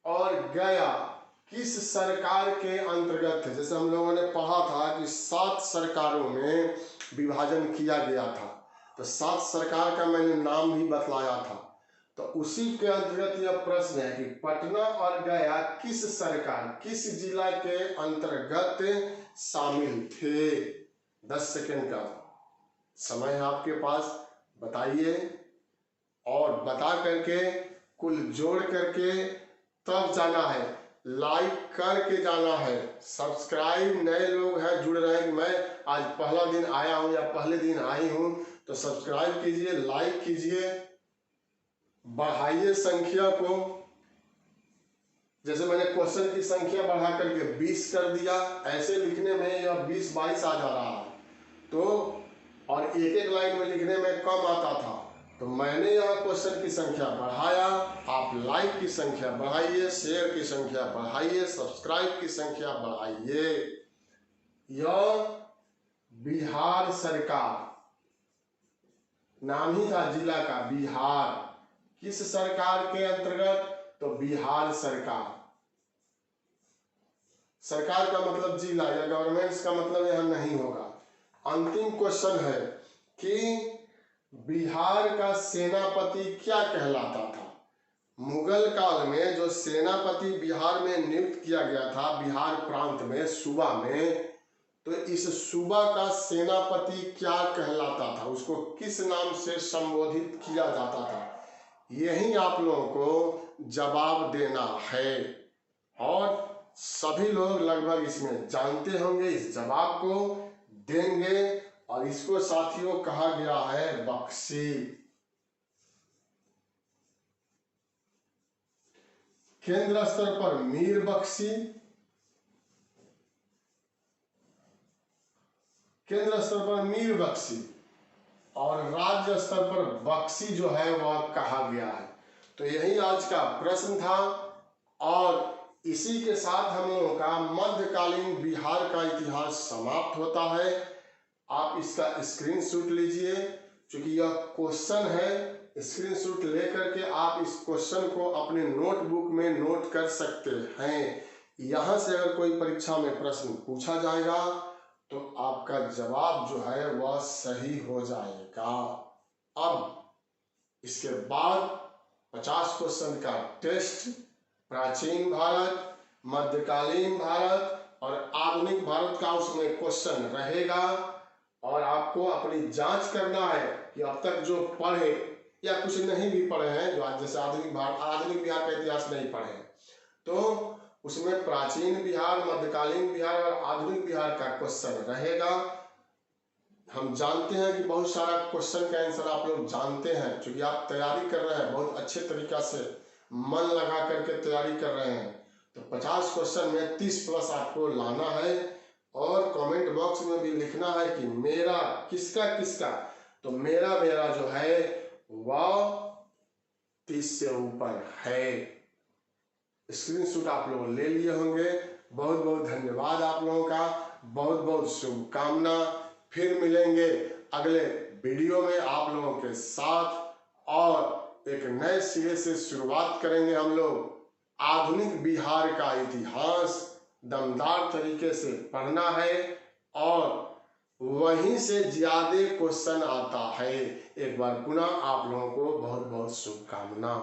A: और गया किस सरकार के अंतर्गत है? जैसे हम लोगों ने पढ़ा था कि 7 सरकारों में विभाजन किया गया था, तो 7 सरकार का मैंने नाम भी बतलाया था। तो उसी के अंतर्गत यह प्रश्न है कि पटना और गया किस सरकार, किस जिला के अंतर्गत शामिल थे? 10 सेकंड का समय है आपके पास, बताइए, और बता करके कुल जोड़ करके तब जाना है। लाइक करके जाना है। सब्सक्राइब नए लोग हैं जुड़ रहे हैं, मैं आज पहला दिन आया हूं या पहले दिन आई हूं, तो सब्सक्राइब कीजिए, लाइक कीजिए, बढ़ाइए संख्या को। जैसे मैंने क्वेश्चन की संख्या बढ़ा करके 20 कर दिया, ऐसे लिखने में यह 20-22 आ जा रहा है, तो और एक एक लाइन में लिखने में कम आता था, तो मैंने यह क्वेश्चन की संख्या बढ़ाया। आप लाइक की संख्या बढ़ाइए, शेयर की संख्या बढ़ाइए, सब्सक्राइब की संख्या बढ़ाइए। यह बिहार सरकार, नाम ही था जिला का बिहार, किस सरकार के अंतर्गत, तो बिहार सरकार। सरकार का मतलब जिला या गवर्नमेंट्स का मतलब यह नहीं होगा। अंतिम क्वेश्चन है कि बिहार का सेनापति क्या कहलाता था। मुगल काल में जो सेनापति बिहार में नियुक्त किया गया था, बिहार प्रांत में, सूबा में, तो इस सूबा का सेनापति क्या कहलाता था, उसको किस नाम से संबोधित किया जाता था, यही आप लोगों को जवाब देना है। और सभी लोग लगभग इसमें जानते होंगे, इस जवाब को देंगे। और इसको साथियों कहा गया है बख्शी। केंद्र स्तर पर मीर बख्शी, केंद्र स्तर पर मीर बख्शी, और राज्य स्तर पर बख्शी जो है वह कहा गया है। तो यही आज का प्रश्न था, और इसी के साथ हम लोगों का मध्यकालीन बिहार का इतिहास समाप्त होता है। आप इसका स्क्रीनशॉट लीजिए, क्योंकि यह क्वेश्चन है। स्क्रीनशॉट लेकर के आप इस क्वेश्चन को अपने नोटबुक में नोट कर सकते हैं। यहाँ से अगर कोई परीक्षा में प्रश्न पूछा जाएगा तो आपका जवाब जो है वह सही हो जाएगा। अब इसके बाद 50 क्वेश्चन का टेस्ट, प्राचीन भारत, मध्यकालीन भारत और आधुनिक भारत का उसमें क्वेश्चन रहेगा। और आपको अपनी जांच करना है कि अब तक जो पढ़े या कुछ नहीं भी पढ़े हैं, जो आज जैसे आधुनिक बिहार का इतिहास नहीं पढ़े हैं, तो उसमें प्राचीन बिहार, मध्यकालीन बिहार और आधुनिक बिहार का क्वेश्चन रहेगा। हम जानते हैं कि बहुत सारा क्वेश्चन का आंसर आप लोग जानते हैं, क्योंकि आप तैयारी कर रहे हैं, बहुत अच्छे तरीका से मन लगा करके तैयारी कर रहे हैं। तो 50 क्वेश्चन में 30+ आपको लाना है। और कमेंट बॉक्स में भी लिखना है कि मेरा किसका किसका, तो मेरा जो है वह 30 से ऊपर है। स्क्रीनशॉट आप लोग ले लिए होंगे। बहुत बहुत धन्यवाद आप लोगों का, बहुत बहुत शुभकामना। फिर मिलेंगे अगले वीडियो में आप लोगों के साथ, और एक नए सिरे से शुरुआत करेंगे हम लोग। आधुनिक बिहार का इतिहास दमदार तरीके से पढ़ना है, और वहीं से ज्यादा क्वेश्चन आता है। एक बार पुनः आप लोगों को बहुत बहुत शुभकामना।